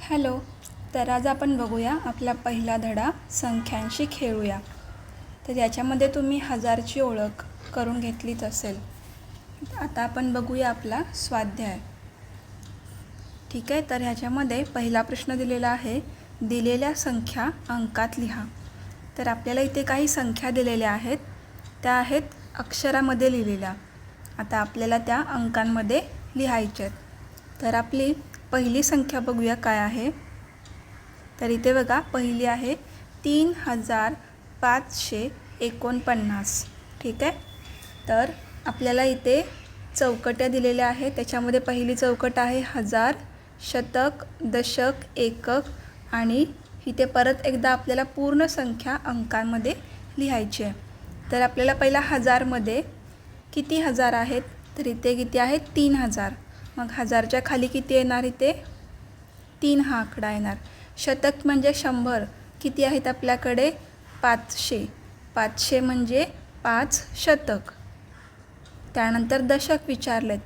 Hello. तर आज आपण बघूया आपला पहिला धडा संख्यांशी खेळूया. तर याच्यामध्ये तुम्ही हजारची ओळख करून घेतलीच असेल. आता आपण बघूया आपला स्वाध्याय. ठीक आहे. तर ह्याच्यामध्ये पहिला प्रश्न दिलेला आहे, दिलेल्या संख्या अंकात लिहा. तर आपल्याला इथे काही संख्या दिलेल्या आहेत, त्या आहेत अक्षरामध्ये लिहिलेल्या. आता आपल्याला त्या अंकांमध्ये लिहायच्या आहेत. तर आपली पहिली संख्या बघूया काय आहे. तर इथे बघा पहिली आहे 3549. ठीक आहे. तर आपल्याला इथे चौकट्या दिलेल्या आहेत. त्याच्यामध्ये पहिली चौकट आहे हजार, शतक, दशक, एकक आणि इथे परत एकदा आपल्याला पूर्ण संख्या अंकांमध्ये लिहायची आहे. तर आपल्याला पहिला हजारमध्ये किती हजार आहेत, तर इथे किती आहेत 3000. मग हजारच्या खाली किती येणार, इथे 3 हा आकडा येणार. शतक म्हणजे 100, किती आहेत आपल्याकडे 500. 500 म्हणजे 5 शतक. त्यानंतर दशक विचारलेत.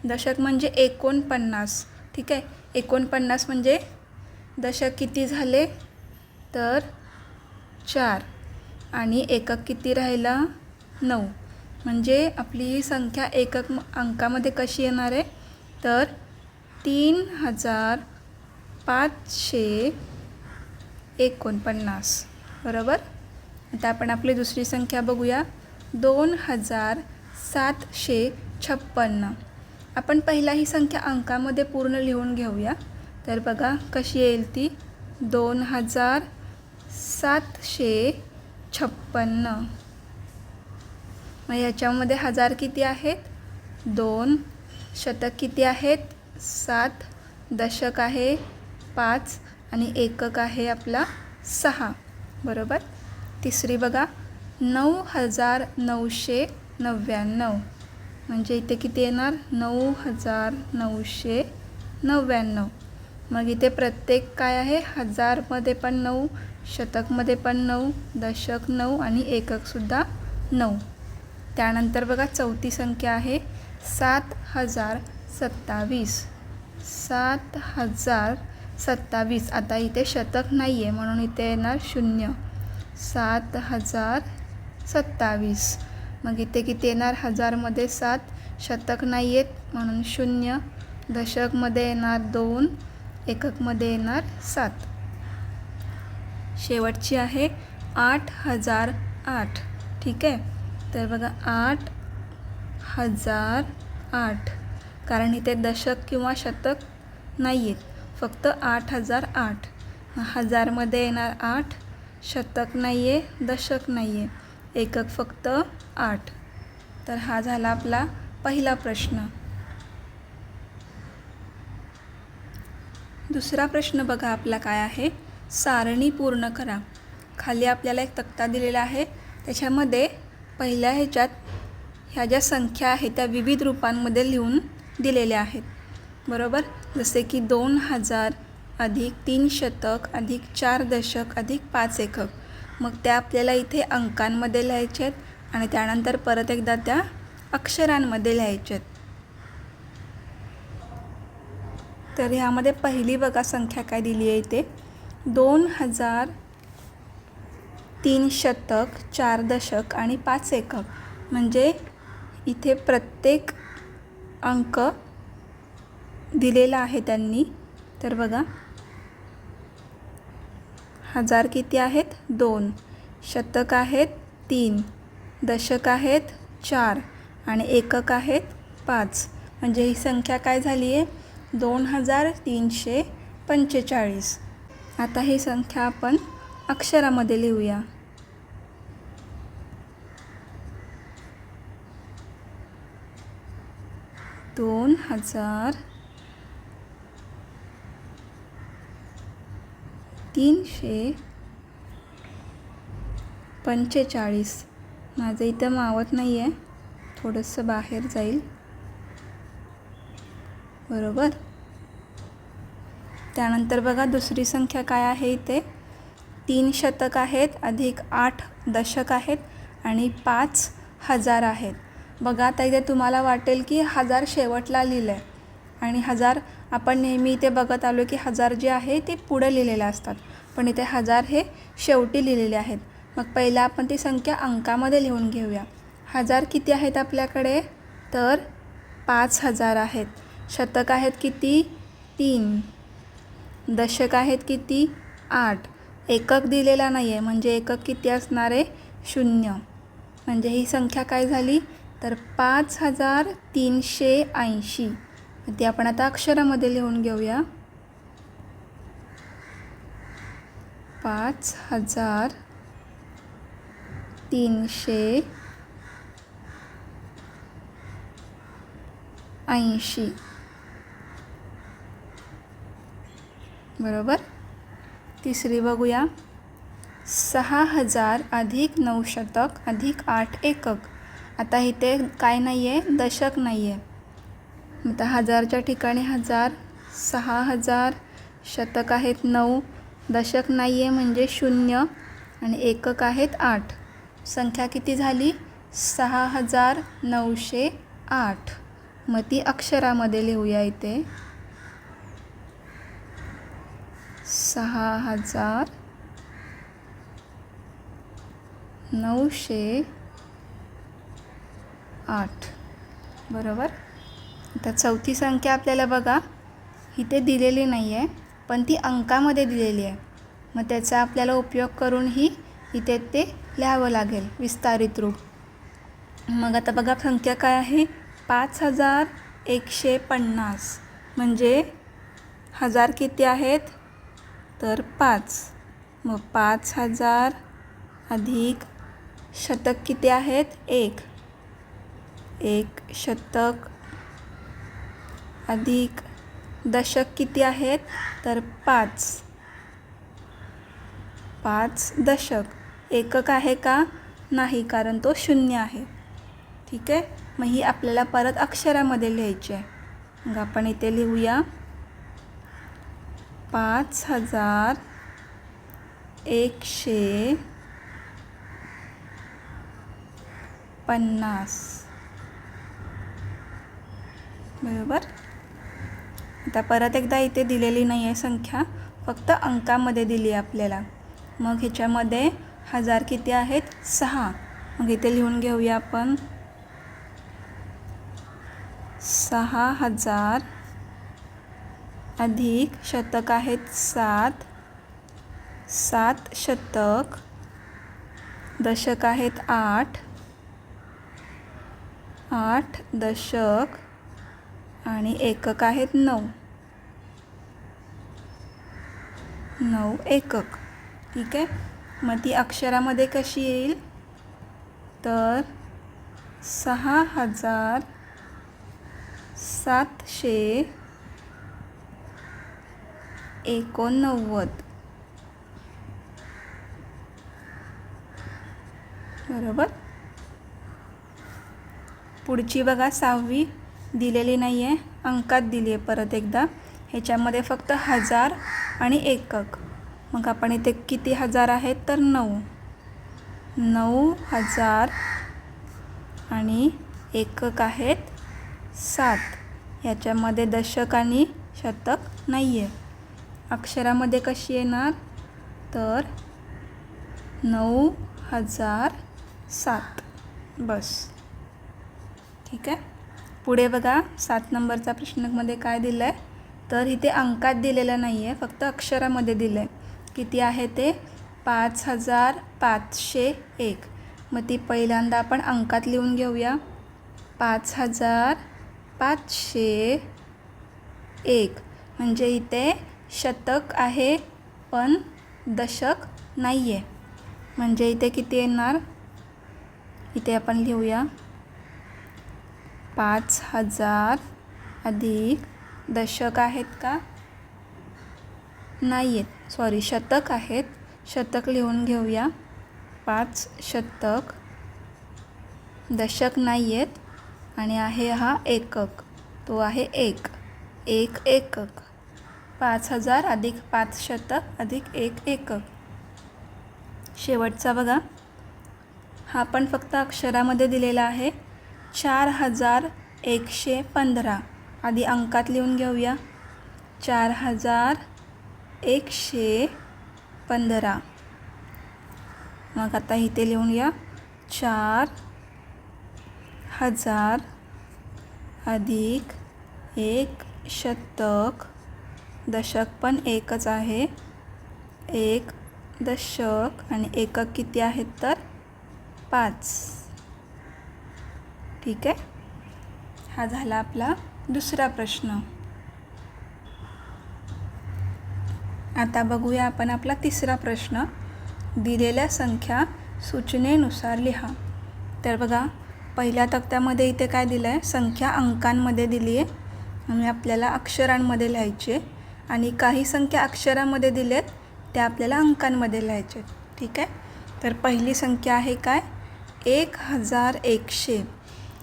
दशक म्हणजे 49. ठीक आहे. 49 म्हणजे दशक किती झाले, तर 4 आणि एकक किती राहिला 9. म्हणजे आपली ही संख्या एकक अंकामध्ये कशी येणार आहे, तर 3549. बरोबर. आता आपण आपली दुसरी संख्या बघूया 2756. आपण पहिला ही संख्या अंकामध्ये पूर्ण लिहून घेऊया. तर बघा कशी येईल ती 2756. मग याच्यामध्ये हजार किती आहेत 2, शतक किती आहेत 7, दशक आहे 5 आणि एकक आहे आपला 6. बरोबर. तिसरी बघा 9999. म्हणजे इथे किती येणार 9999. मग इथे प्रत्येक काय आहे, हजारमध्ये पण 9, शतकमध्ये पण 9, दशक 9 आणि एककसुद्धा 9. त्यानंतर बघा चौथी संख्या आहे 7027. 7027. आता इथे शतक नाही आहे म्हणून इथे येणार 0. 7027. मग इथे किती येणार, हजारमध्ये 7, शतक नाही आहेत म्हणून 0, दशकमध्ये येणार 2, एककमध्ये येणार 7. शेवटची आहे 8008. ठीक आहे. तर बघा 8008, कारण इथे दशक किंवा शतक नाही आहेत, फक्त 8008. हजारमध्ये येणार 8, शतक नाही आहे, दशक नाही आहे, एकक फक्त 8. तर हा झाला आपला पहिला प्रश्न. दुसरा प्रश्न बघा आपला काय आहे, सारणी पूर्ण करा. खाली आपल्याला एक तक्ता दिलेला आहे. त्याच्यामध्ये पहिल्या ह्याच्यात ह्या ज्या संख्या आहेत त्या विविध रूपांमध्ये लिहून दिलेल्या आहेत. बरोबर. जसे की 2000 अधिक 3 शतक अधिक 4 दशक अधिक 5 एकक. मग त्या आपल्याला इथे अंकांमध्ये लिहायचे आहेत आणि त्यानंतर परत एकदा त्या अक्षरांमध्ये लिहायचे आहेत. तर ह्यामध्ये पहिली बघा संख्या काय दिली आहे इथे 2000, 3 शतक, 4 दशक आणि 5 एकक. म्हणजे इथे प्रत्येक अंक दिलेला आहे त्यांनी. तर बघा हजार किती आहेत 2, शतक आहेत 3, दशक आहेत 4 आणि एकक आहेत 5. म्हणजे ही संख्या काय झाली आहे 2345. आता ही संख्या आपण अक्षरामध्ये लिहूया. दोन 2345. माझं इथं मावत नाही आहे, थोडंसं बाहेर जाईल. बरोबर. त्यानंतर बघा दुसरी संख्या काय आहे इथे 3 शतक आहेत अधिक 8 दशक आहेत आणि 5000 आहेत. बघा आता इथे तुम्हाला वाटेल की हजार शेवटला लिहिलं आहे आणि हजार आपण नेहमी इथे बघत आलो की हजार जे आहे ते पुढे लिहिलेले असतात, पण इथे हजार हे शेवटी लिहिलेले आहेत. मग पहिला आपण ती संख्या अंकामध्ये लिहून घेऊया. हजार किती आहेत आपल्याकडे? तर 5000 आहेत. शतक आहेत किती? 3. दशक आहेत किती? 8. एकक दिलेला नाही आहे, म्हणजे एकक किती असणार आहे? 0. म्हणजे ही संख्या काय झाली? तर 5380. ती आपण आता अक्षरामध्ये लिहून घेऊया. 5380. बरोबर. तिसरी बघूया. 6000 अधिक 9 शतक अधिक 8 एकक. आता इथे काय नाही आहे? दशक नाही आहे. आता हजारच्या ठिकाणी 1000, 6000, शतक आहेत 9, दशक नाही आहे म्हणजे 0 आणि एकक आहेत 8. संख्या किती झाली? 6908. मग ती अक्षरामध्ये लिहूया इथे. 6908. बरोबर. आता चौथी संख्या आपल्याला बघा इथे दिलेली नाही आहे, पण ती अंकामध्ये दिलेली आहे. मग त्याचा आपल्याला उपयोग करूनही इथे ते लिहावं लागेल विस्तारित रूप. मग आता बघा संख्या काय आहे? 5150. म्हणजे हजार किती आहेत? तर 5. मग 5000 अधिक शतक किती आहेत? 1. शतक अधिक दशक किती आहेत? तर 5. दशक. एकक आहे का? नाही, कारण तो 0 आहे. ठीक आहे. मग ही आपल्याला परत अक्षरामध्ये लिहायची आहे. मग आपण इथे लिहूया 5150. बरोबर. आता परत एकदा इथे दिलेली नाही आहे संख्या, फक्त अंकामध्ये दिली आहे आपल्याला. मग ह्याच्यामध्ये हजार किती आहेत? 6. मग इथे लिहून घेऊया आपण 6000 अधिक शतक आहेत 7. 7 शतक. दशक आहेत 8. 8 दशक आणि एकक आहेत 9. 9 एकक. ठीक आहे. मग ती अक्षरामध्ये कशी येईल? तर 6789. बरोबर. पुढची बघा 6वी दिलेली नाही आहे, अंकात दिली आहे परत एकदा. ह्याच्यामध्ये फक्त हजार आणि एकक. मग आपण इथे किती हजार आहेत? तर 9. 9000 आणि एकक आहेत 7. ह्याच्यामध्ये दशक आणि शतक नाही आहे. अक्षरामध्ये कशी येणार? तर 9007. बस. ठीक आहे. पुढे बघा 7 नंबरचा प्रश्नामध्ये काय दिलं आहे? तर इथे अंकात दिलेलं नाही आहे, फक्त अक्षरामध्ये दिलं आहे. किती आहे ते? 5501. मग ती पहिल्यांदा आपण अंकात लिहून घेऊया. 5501. म्हणजे इथे शतक आहे पण दशक नाही आहे. म्हणजे इथे किती येणार? इथे आपण लिहूया 5000 अधिक दशक आहेत का? नाही आहेत, सॉरी, शतक आहेत. शतक लिहून घेऊया. 5 शतक. दशक नाही आहेत आणि आहे हा एकक, तो आहे 1. एकक. 5000 अधिक 5 शतक अधिक 1 एकक. शेवटचा बघा, हा पण फक्त अक्षरामध्ये दिलेला आहे. 4115. आधी अंकात लिहून घेऊया. 4115. मग आता इथे लिहूया 4000 अधिक 1 शतक. दशक पण एकच आहे. 1 दशक आणि एकक किती आहेत तर 5. ठीक आहे. हा झाला आपला दुसरा प्रश्न. आता बघूया आपण आपला तिसरा प्रश्न. दिलेल्या संख्या सूचनेनुसार लिहा. तर बघा, पहिल्या तक्त्यामध्ये इथे काय दिलं आहे, संख्या अंकांमध्ये दिली आहे आणि आपल्याला अक्षरांमध्ये लिहायचे. आणि काही संख्या अक्षरामध्ये दिलेत त्या आपल्याला अंकांमध्ये लिहायचे. ठीक आहे. तर पहिली संख्या आहे काय, 1100.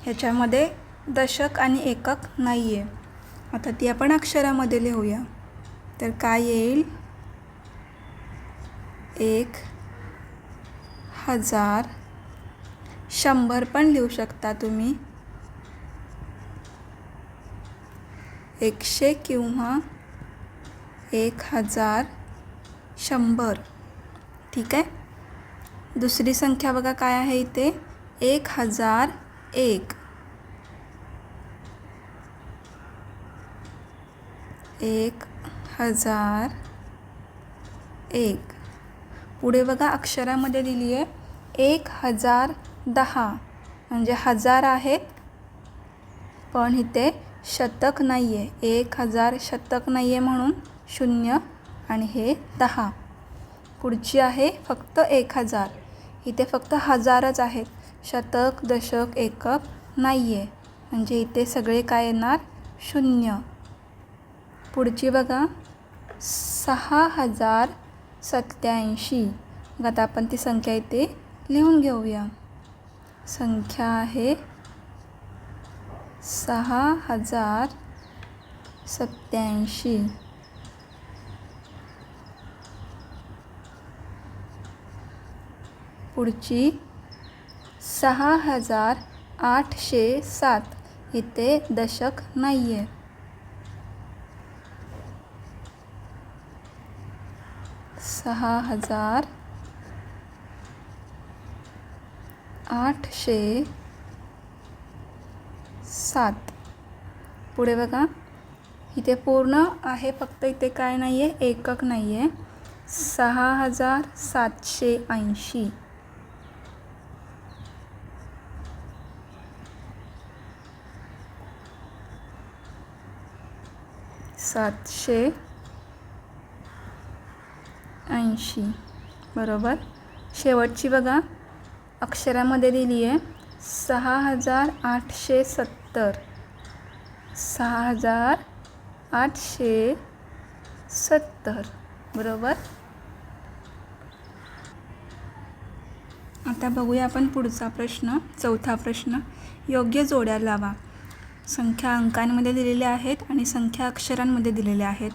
ह्याच्यामध्ये दशक आणि एकक नाही आहे. आता ती आपण अक्षरामध्ये लिहूया. तर काय येईल, 1000. 100 पण लिहू शकता तुम्ही. 100 किंवा 1000. 100. ठीक आहे. दुसरी संख्या बघा काय आहे इथे, 1001. 1001. पुढे बघा अक्षरामध्ये दिली आहे 1010. म्हणजे 1000 आहेत पण इथे शतक नाही आहे. 1000 शतक नाही आहे म्हणून 0 आणि हे 10. पुढची आहे फक्त 1000. इथे फक्त 1000च आहेत. शतक दशक एकक नाही आहे म्हणजे इथे सगळे काय येणार, 0. पुढची बघा 6087. आता आपण ती संख्या इथे लिहून घेऊया. संख्या आहे 6087. पुढची 6807. इथे दशक नाही आहे. 6807. पुढे बघा इथे पूर्ण आहे फक्त इथे काय नाही आहे, एकक नाही आहे. 6780. 780. बरोबर. शेवटची बघा अक्षरामध्ये दिली आहे 6870. 6870. बरोबर. आता बघूया आपण पुढचा प्रश्न, चौथा प्रश्न. योग्य जोड्या लावा. संख्या अंकांमध्ये दिलेल्या आहेत आणि संख्या अक्षरांमध्ये दिलेल्या आहेत.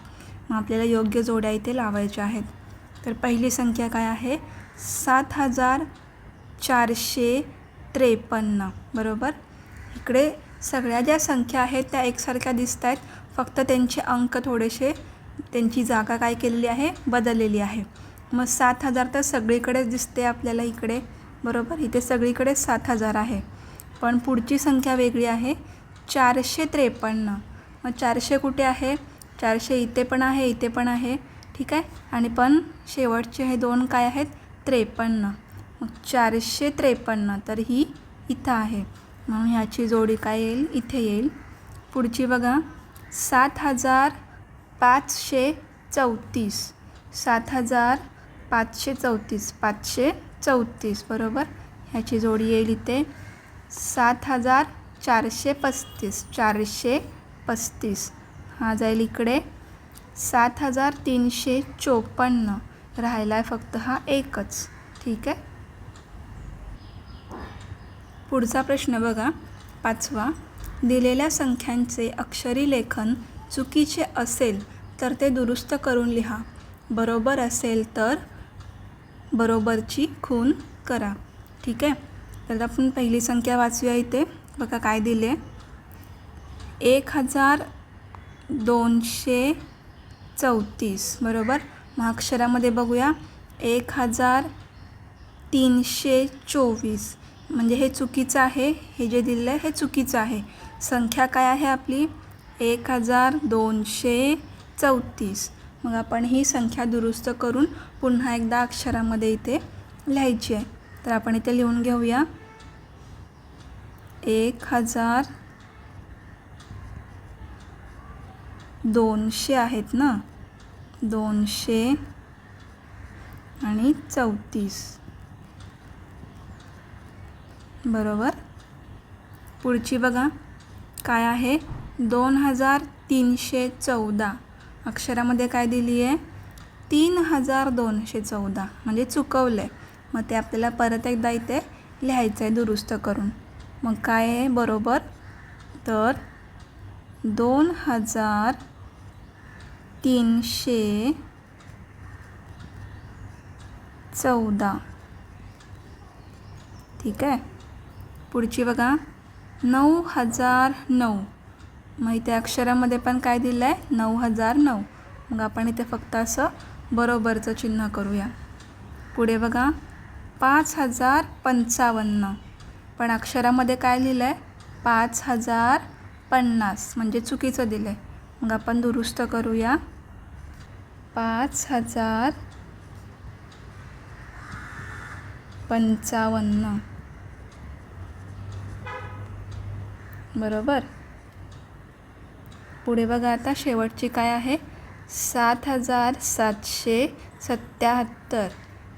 मग आपल्याला योग्य जोड्या इथे लावायच्या आहेत. तर पहिली संख्या काय आहे, 7453. बरोबर. इकडे सगळ्या ज्या संख्या आहेत त्या एकसारख्या दिसत आहेत, फक्त त्यांचे अंक थोडेसे, त्यांची जागा काय केलेली आहे, बदललेली आहे. मग 7000 तर सगळीकडेच दिसते आपल्याला इकडे. बरोबर. इथे सगळीकडे 7000 आहे. पण पुढची संख्या वेगळी आहे, 453. मग 400 कुठे आहे, 400 इथे पण आहे, इथे पण आहे. ठीक आहे. आणि पण शेवटचे हे दोन काय आहेत, 53. मग 453 तर ही इथं आहे म्हणून ह्याची जोडी काय येईल, इथे येईल. पुढची बघा 7534. 7534. 534. बरोबर. ह्याची जोडी येईल इथे 7435. 435. हा जाईल इकडे 7354. राहिला आहे फक्त हा एकच. ठीक आहे. पुढचा प्रश्न बघा, 5वा. दिलेल्या संख्यांचे अक्षरी लेखन चुकीचे असेल तर ते दुरुस्त करून लिहा. बरोबर असेल तर बरोबरची खूण करा. ठीक आहे. तर आपण पहिली संख्या वाचूया. इथे बघा काय दिले, 1234 बरोबर. मग अक्षरामध्ये बघूया 1324 म्हणजे हे चुकीचं आहे. हे जे दिलेलं आहे हे चुकीचं आहे. संख्या काय आहे आपली 1234. मग आपण ही संख्या दुरुस्त करून पुन्हा एकदा अक्षरामध्ये इथे लिहायची आहे. तर आपण इथे लिहून घेऊया 1200 आहेत ना, 200 आणि 34 बरोबर. पुढची बघा काय आहे 2314. अक्षरामध्ये काय दिली आहे 3214 म्हणजे चुकवलं आहे. मग ते आपल्याला परत एकदा इथे लिहायचं आहे दुरुस्त करून. मग काय आहे बरोबर तर 2314. ठीक आहे. पुढची बघा 9009. मग इथे अक्षरामध्ये पण काय दिलं आहे 9009. मग आपण इथे फक्त असं बरोबरचं चिन्ह करूया. पुढे बघा 5055. पण अक्षरामध्ये काय लिहिलं आहे 5050 म्हणजे चुकीचं दिलं आहे. मग आपण दुरुस्त करूया 5055 बरोबर. पुढे बघा आता शेवटची काय आहे 7777.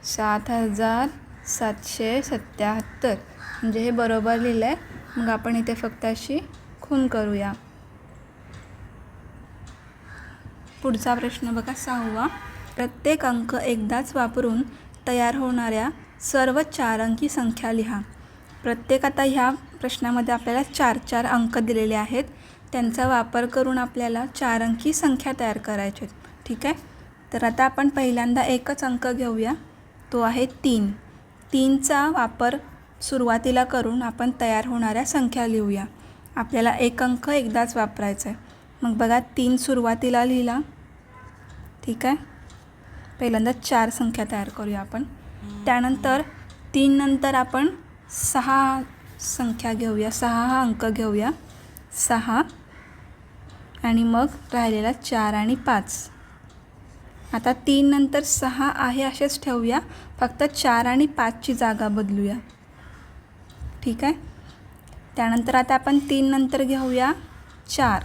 7777 म्हणजे हे बरोबर लिहिलं आहे. मग आपण इथे फक्त अशी खूण करूया. पुढचा प्रश्न बघा 6वा. प्रत्येक अंक एकदाच वापरून तयार होणाऱ्या सर्व 4 अंकी संख्या लिहा. प्रत्येक आता ह्या प्रश्नामध्ये आपल्याला 4 अंक दिलेले आहेत. त्यांचा वापर करून आपल्याला 4 अंकी संख्या तयार करायच्या आहेत. ठीक आहे. तर आता आपण पहिल्यांदा एकच अंक घेऊया, तो आहे 3. 3चा वापर सुरुवातीला करून आपण तयार होणाऱ्या संख्या लिहूया. आपल्याला एक अंक एकदाच वापरायचा आहे. मग बघा 3 सुरुवातीला लिहिला. ठीक आहे. पहिल्यांदा 4 संख्या तयार करूया आपण. त्यानंतर 3 नंतर आपण 6 संख्या घेऊया, 6 हा अंक घेऊया 6. आणि मग राहिलेला 4 आणि 5. आता 3 नंतर 6 आहे असेच ठेवूया, फक्त 4 आणि 5ची जागा बदलूया. ठीक आहे. त्यानंतर आता आपण 3 नंतर घेऊया 4.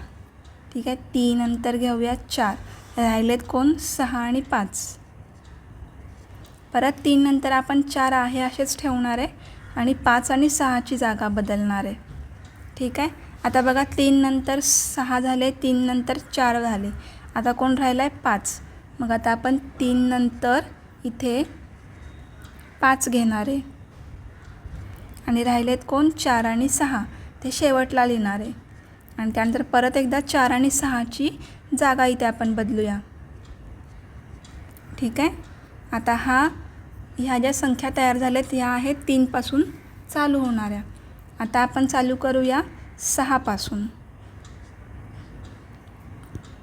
ठीक आहे. 3 नंतर घेऊया 4. राहिलेत कोण 6 आणि 5. परत 3 नंतर आपण 4 आहे असेच ठेवणार आहे आणि 5 आणि 6ची जागा बदलणार आहे. ठीक आहे. आता बघा 3 नंतर 6 झाले, 3 नंतर 4 झाले. आता कोण राहिला आहे 5. मग आता आपण 3 नंतर इथे 5 घेणार आहे आणि राहिलेत कोण 4 आणि 6 ते शेवटला लिहिणार आहे. आणि त्यानंतर परत एकदा 4 आणि 6ची जागा इथे आपण बदलूया. ठीक आहे. आता ह्या ज्या संख्या तयार झाल्यात ह्या आहेत 3 पासून चालू होणाऱ्या. आता आपण चालू करूया 6 पासून.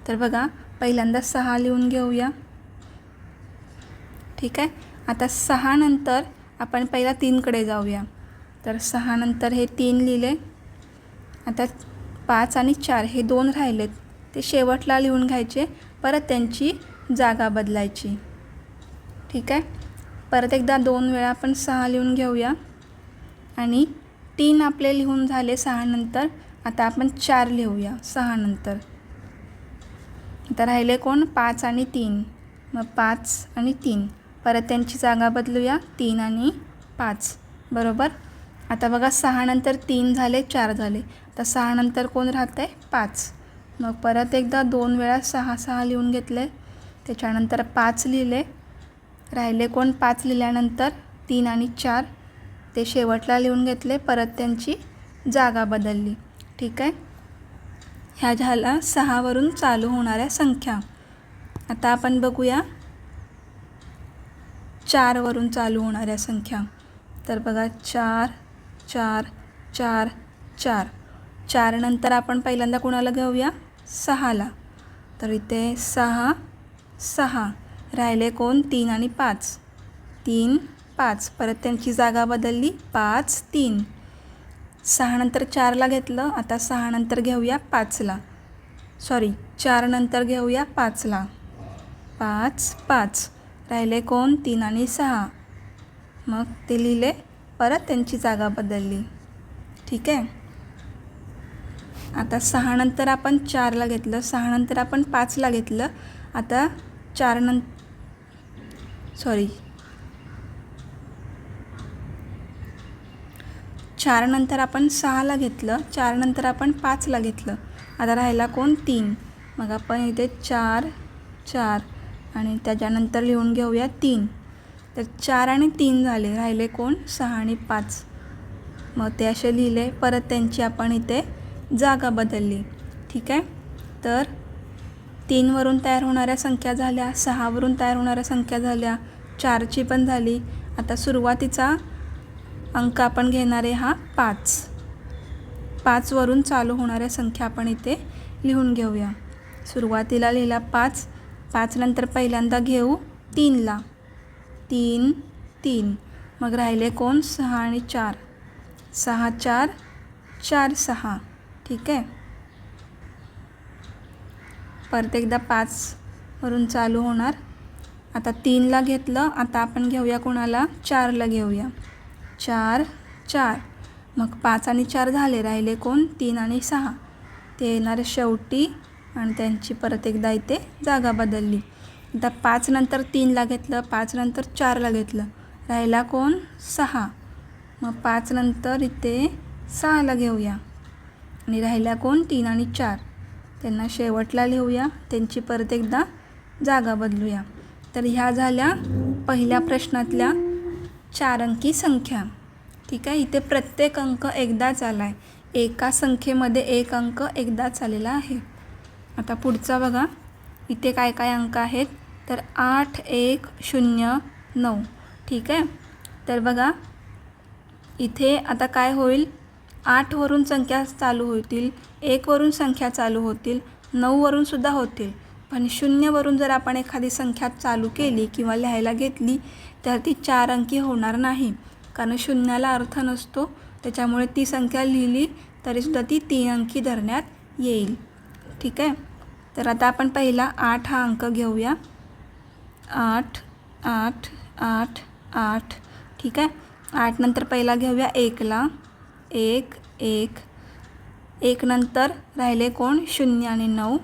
तर बघा पहिल्यांदा 6 लिहून घेऊया. ठीक आहे. आता 6 नंतर आपण पहिला 3कडे जाऊया. तर 6 नंतर हे 3 लिहिले. आता 5 आणि 4 हे 2 राहिलेत, ते शेवटला लिहून घ्यायचे, परत त्यांची जागा बदलायची. ठीक आहे. परत एकदा 2 वेळा आपण 6 लिहून घेऊया आणि 3 आपले लिहून झाले 6 नंतर. आता आपण 4 लिहूया 6 नंतर. आता राहिले कोण 5 आणि 3. मग 5 आणि 3 परत त्यांची जागा बदलूया 3 आणि 5 बरोबर. आता बघा 6 नंतर 3 झाले 4 झाले. आता 6 नंतर कोण राहतं आहे 5. मग परत एकदा 2 वेळा 6 लिहून घेतले. त्याच्यानंतर 5 लिहिले. राहिले कोण 5 लिहिल्यानंतर 3 आणि 4 ते शेवटला लिहून घेतले, परत त्यांची जागा बदलली. ठीक आहे. ह्या झाल्या 6 वरून चालू होणाऱ्या संख्या. आता आपण बघूया 4 वरून चालू होणाऱ्या संख्या. तर बघा 4 4 4 4. 4 नंतर आपण पहिल्यांदा कुणाला घेऊया? 6ला. तर इथे 6 6 राहिले कोण? 3 आणि 5. 3 5 परत त्यांची जागा बदलली. 5 3. 6 नंतर 4ला घेतलं. आता 6 नंतर घेऊया 5ला. 4 नंतर घेऊया 5ला. 5 5 राहिले कोण? 3 आणि 6. मग ते लिहिले. परत त्यांची जागा बदलली. ठीक आहे. आता 6 नंतर आपण 4ला घेतलं. 6 नंतर आपण 5ला घेतलं. आता 4 नंतर आपण 6ला घेतलं. 4 नंतर आपण 5ला घेतलं. आता राहिला कोण? 3. मग आपण इथे 4 4 आणि त्याच्यानंतर लिहून घेऊया 3. तर 4 आणि 3 झाले. राहिले कोण? 6 आणि 5. मग ते असे लिहिले. परत त्यांची आपण इथे जागा बदलली. ठीक आहे. तर 3वरून तयार होणाऱ्या संख्या झाल्या, 6वरून तयार होणाऱ्या संख्या झाल्या, 4ची पण झाली. आता सुरुवातीचा अंक आपण घेणार आहे हा 5. 5वरून चालू होणाऱ्या संख्या आपण इथे लिहून घेऊया. सुरुवातीला लिहिला 5. 5 नंतर पहिल्यांदा घेऊ 3ला. 3 3. मग राहिले कोण? 6 आणि 4. 6 4 4 6. ठीक आहे. परत एकदा 5वरून चालू होणार. आता 3ला घेतलं. आता आपण घेऊया कोणाला? 4ला घेऊया. 4 4. मग 5 आणि 4 झाले. राहिले कोण? 3 आणि 6. ते येणार शेवटी आणि त्यांची परत एकदा इथे जागा बदलली. आता 5 नंतर 3ला घेतलं. 5 नंतर 4ला घेतलं. राहिला कोण? 6. मग 5 नंतर इथे 6ला घेऊया आणि राहिला कोण? 3 आणि 4. त्यांना शेवटला लिहूया. त्यांची परत एकदा जागा बदलूया. तर ह्या झाल्या पहिल्या प्रश्नातल्या 4 अंकी संख्या. ठीक आहे. इथे प्रत्येक अंक एकदाच आला आहे. एका संख्येमध्ये एक अंक एकदाच आलेला आहे. आता पुढचा बघा. इथे काय काय अंक आहेत? तर 8 1 0 9. ठीक आहे. तर बघा इथे आता काय होईल? 8वरून संख्या चालू होतील, 1वरून संख्या चालू होतील, 9वरून सुद्धा होतील. पण 0वरून जर आपण एखादी संख्या चालू केली किंवा लिहायला घेतली तर ती 4 अंकी होणार नाही. कारण 0ला अर्थ नसतो. त्याच्यामुळे ती संख्या लिहिली तरीसुद्धा ती 3 अंकी धरण्यात येईल. ठीक आहे. तर आता आपण पहिला 8 हा अंक घेऊया. 8 8 8 8. ठीक आहे. 8 नंतर पहिला घेऊया 1ला. 1 1. 1 नंतर राहिले कोण? 0 आणि 9.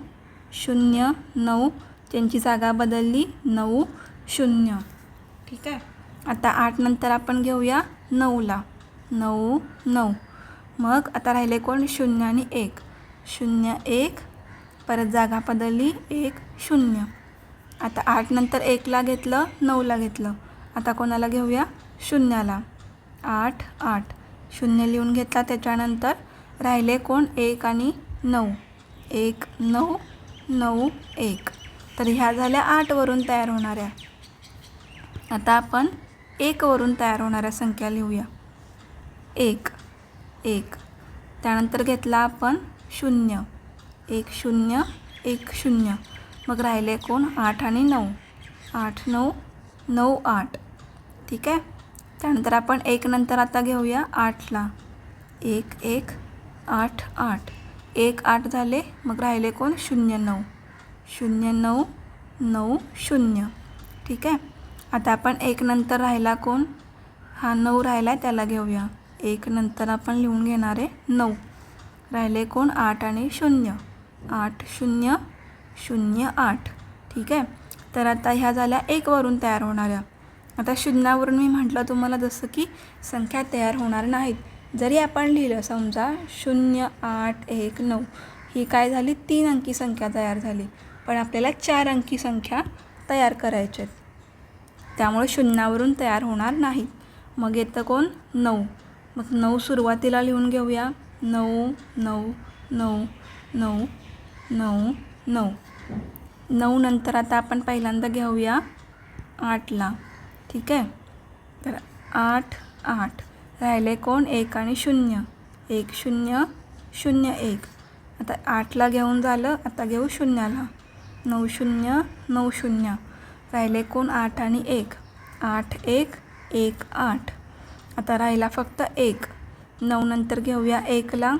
0 9. त्यांची जागा बदलली. 9 0. ठीक आहे. आता 8 नंतर आपण घेऊया 9ला. 9 9. मग आता राहिले कोण? 0 आणि 1. 0 1. परत जागा बदलली. 1 0. आता 8 नंतर 1ला घेतलं, 9ला घेतलं. आता कोणाला घेऊया? 0ला. 8 8. 0 लिहून घेतला. त्याच्यानंतर राहिले कोण? 1 आणि 9. 1 9 9 1. तर ह्या झाल्या 8वरून तयार होणाऱ्या. आता आपण 1वरून तयार होणाऱ्या संख्या लिहूया. 1 1. त्यानंतर घेतला आपण 0. 1 0 1 0. मग राहिले कोण? 8 आणि 9. 8 9 9 8. ठीक आहे. त्यानंतर आपण 1 नंतर आता घेऊया 8ला. 1 1 8 8. 1 8 झाले. मग राहिले कोण? 0 9. 0 9 9 0. ठीक आहे. आता आपण 1 नंतर राहिला कोण? हा 9 राहिला आहे त्याला घेऊया. 1 नंतर आपण लिहून घेणार आहे 9. राहिले कोण? 8 आणि 0. 8 0 0 8. ठीक आहे. तर आता ह्या झाल्या 1वरून तयार होणाऱ्या. आता 0वरून मी म्हटलं तुम्हाला जसं की संख्या तयार होणार नाहीत. जरी आपण लिहिलं समजा 0 8 1 9. ही काय झाली? 3 अंकी संख्या तयार झाली. पण आपल्याला 4 अंकी संख्या तयार करायच्या आहेत. त्यामुळे 0वरून तयार होणार नाही. मग येतं कोण? 9. मग 9 सुरुवातीला लिहून घेऊया. 9 9 9 9 9 9. 9 नंतर आता आपण पहिल्यांदा घेऊया 8ला. ठीक आहे. तर 8 8. राहिले कोण? 1 आणि 0. 1 0 1 आता 8ला घेऊन झालं, आता घेऊ 0ला 9 0 9 0 राहिले कोण 8 आणि 1 8 1 1 8 आता राहिला फक्त 1 9 नंतर घेऊया 1ला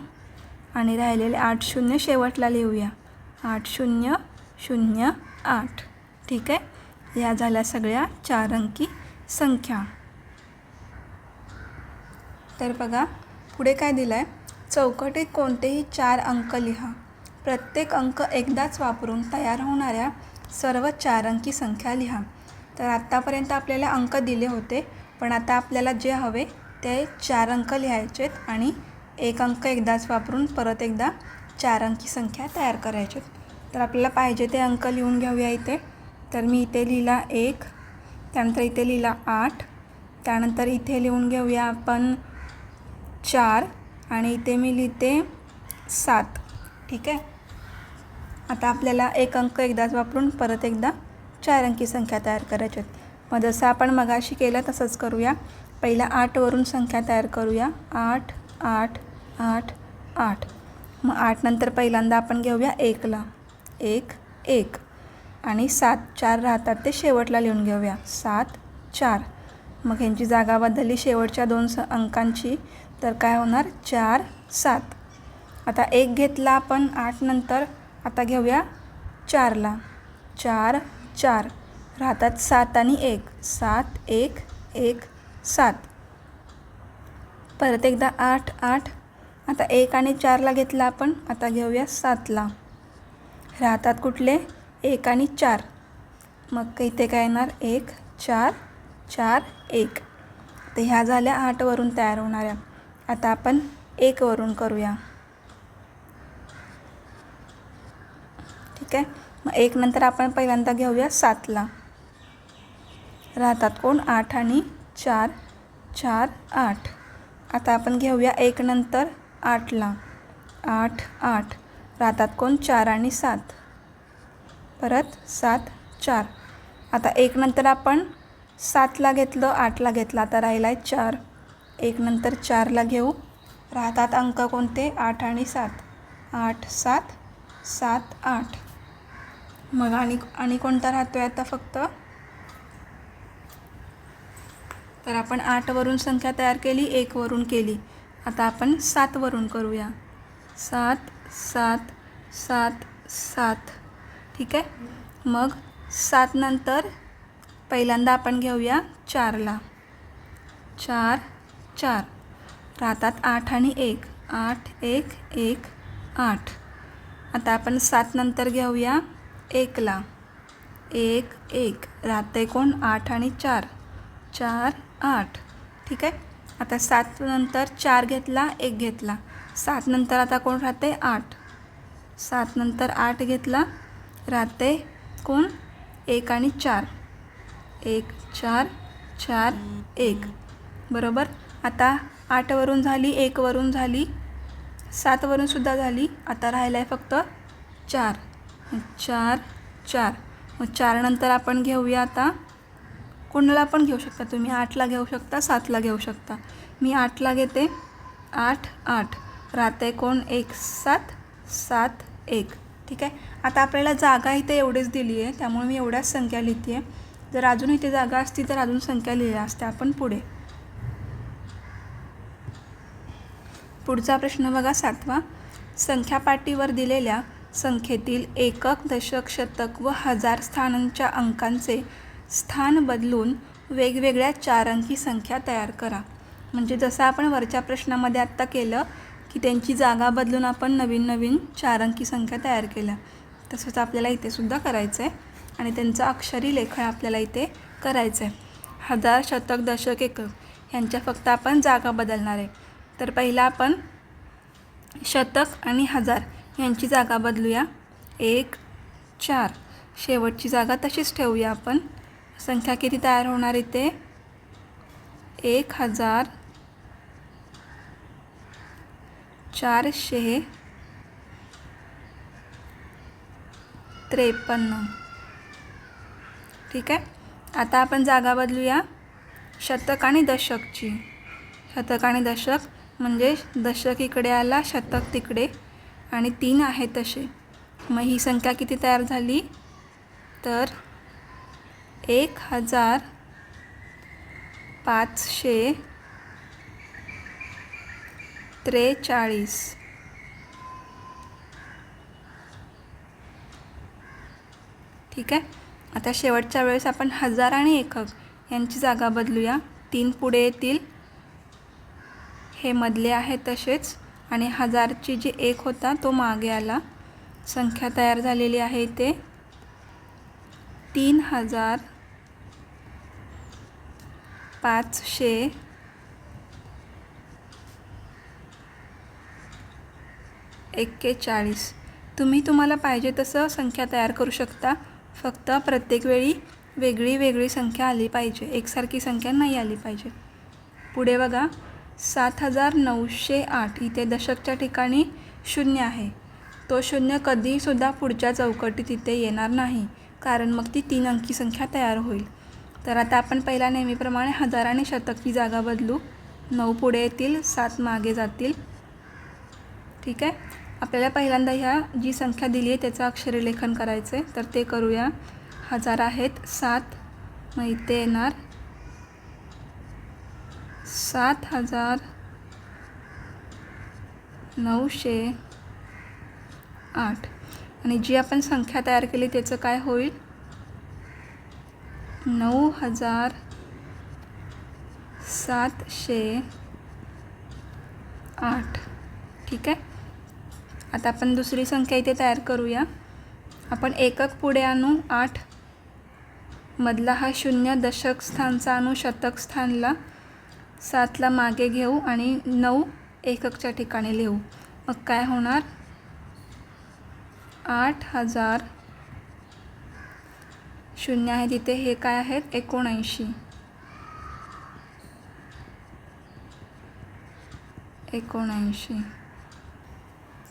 आणि राहिलेले 8 0 शेवटला लिहूया 8 0 0 8 ठीक आहे. या झाल्या सगळ्या 4 अंकी संख्या. तर बघा पुढे काय दिलं आहे, चौकटीत कोणतेही 4 अंक लिहा. प्रत्येक अंक एकदाच वापरून तयार होणाऱ्या सर्व 4 अंकी संख्या लिहा. तर आत्तापर्यंत आपल्याला अंक दिले होते, पण आता आपल्याला जे हवे ते 4 अंक लिहायचे आहेत आणि एक अंक एकदाच वापरून परत एकदा 4 अंकी संख्या तयार करायचे. तर आपल्याला पाहिजे ते अंक लिहून घेऊया इथे. तर मी इथे लिहिला 1, त्यानंतर इथे लिहिला 8, त्यानंतर इथे लिहून घेऊया आपण 4 आणि इथे मी लिहिते 7 ठीक आहे. आता आपल्याला एक अंक एकदाच वापरून परत एकदा 4 अंकी संख्या तयार करायच्या आहेत. मग जसं आपण मगाशी केलं तसंच करूया. पहिला 8 वरून संख्या तयार करूया 8 8 8 8. मग 8 नंतर पहिल्यांदा आपण घेऊया 1ला 1 1 आणि 7 4 राहतात ते शेवटला लिहून घेऊया 7 4. मग ह्यांची जागा बदलली शेवटच्या 2 अंकांची, तर काय होणार 4 7. आता 1 घेतला आपण 8 नंतर, आता घेऊया 4ला 4 4 राहतात 7 आणि 1 7 1 1 7. परत एकदा 8 8. आता 1 आणि 4ला घेतला आपण, आता घेऊया 7ला राहतात कुठले 1 आणि 4. मग इथे काय येणार 1 4 4 1. तर ह्या झाल्या 8 वरून तयार होणाऱ्या. आता आपण 1 वरून करूया ठीक आहे. मग 1 नंतर आपण पहिल्यांदा घेऊया 7ला राहतात कोण 8 आणि 4 4 8. आता आपण घेऊया 1 नंतर 8ला 8 8 राहतात कोण 4 आणि 7 परत 7 4. आता 1 नंतर आपण 7ला घेतलं 8ला घेतला, आता राहिला आहे 4. 1 नंतर 4ला घेऊ, राहतात अंक कोणते 8 आणि 7 8 7 7 8. मग आणि कोणता राहतो आहे आता फक्त, तर आपण 8 वरून संख्या तयार केली 1 वरून केली. आता आपण 7 वरून करूया 7 7 7 7 ठीक आहे. मग 7 नंतर पहिल्यांदा आपण घेऊया 4ला 4 4 राहतात 8 आणि 1 8 1 1 8. आता आपण 7 नंतर घेऊया 1ला 1 1 राहते कोण 8 आणि 4 4 8 ठीक आहे. आता 7 नंतर 4 घेतला 1 घेतला, 7 नंतर आता कोण राहते 8. 7 नंतर 8 घेतला, राहते कोण 1 आणि 4 1 4 4 1 बरोबर. आता 8 वरून झाली 1 वरून झाली 7 वरून सुद्धा झाली. आता राहिला आहे फक्त 4 4 4. मग 4 नंतर आपण घेऊया आता कोणाला पण घेऊ शकता तुम्ही, 8ला घेऊ शकता 7ला घेऊ शकता. मी 8ला घेते 8 8 राहते कोण 1 7 7 1 ठीक आहे. आता आपल्याला जागा इथे एवढीच दिली आहे, त्यामुळे मी एवढ्याच संख्या लिहिते आहे. जर अजून इथे जागा असती तर अजून संख्या लिहिल्या असत्या आपण पुढे. पुढचा प्रश्न बघा 7वा. संख्यापाटीवर दिलेल्या संख्येतील एकक दशक शतक व हजार स्थानांच्या अंकांचे स्थान बदलून वेगवेगळ्या 4 अंकी संख्या तयार करा. म्हणजे जसं आपण वरच्या प्रश्नामध्ये आत्ता केलं की त्यांची जागा बदलून आपण नवीन नवीन 4 अंकी संख्या तयार केल्या, तसंच आपल्याला इथे सुद्धा करायचं आहे आणि त्यांचं अक्षरी लेखन आपल्याला इथे करायचं आहे. हजार शतक दशक एकक ह्यांच्या फक्त आपण जागा बदलणार आहे. तर पहिला आपण शतक आणि हजार यांची जागा बदलूया 1 4. शेवटची जागा तशीच ठेवूया आपण. संख्या किती तयार होणार इथे 1453 ठीक आहे. आता आपण जागा बदलूया शतक आणि दशकची. शतक आणि दशक म्हणजे दशक इकडे आला, शतक तिकडे आणि 3 आहे तसे. मग ही संख्या किती तयार झाली? तर 1543. ठीक आहे. आता शेवटच्या वेळेस आपण हजार आणि एकक यांची जागा बदलूया. 3 पुढे येतील, हे मधले आहे तसेच, आणि हजारची जी 1 होता तो मागे आला. संख्या तयार झालेली आहे इथे 3541. तुम्ही तुम्हाला पाहिजे तसं संख्या तयार करू शकता, फक्त प्रत्येक वेळी वेगळी वेगळी संख्या आली पाहिजे, एकसारखी संख्या नाही आली पाहिजे. पुढे बघा 7908. इथे दशकच्या ठिकाणी 0 आहे. तो 0 कधीसुद्धा पुढच्या चौकटीत इथे येणार नाही, कारण मग ती 3 अंकी संख्या तयार होईल. तर आता आपण पहिला नेहमीप्रमाणे हजार आणि शतकची जागा बदलू. 9 पुढे येतील, 7 मागे जातील. ठीक आहे. आपल्याला पहिल्यांदा ह्या जी संख्या दिली आहे त्याचं अक्षरी लेखन करायचं आहे, तर ते करूया. हजार आहेत 7, मग इथे येणार 7908. आणि जी आपण संख्या तयार केली त्याचं काय होईल? 9708. ठीक आहे. आता आपण दुसरी संख्या इथे तयार करूया. आपण एकक पुढे आणू 8, मधला हा 0 दशक स्थानचा आणू शतक स्थानला, 7ला मागे घेऊ आणि 9 एककच्या ठिकाणी लिहू. मग काय होणार? 8000. 0 आहे तिथे, हे काय आहेत? 79.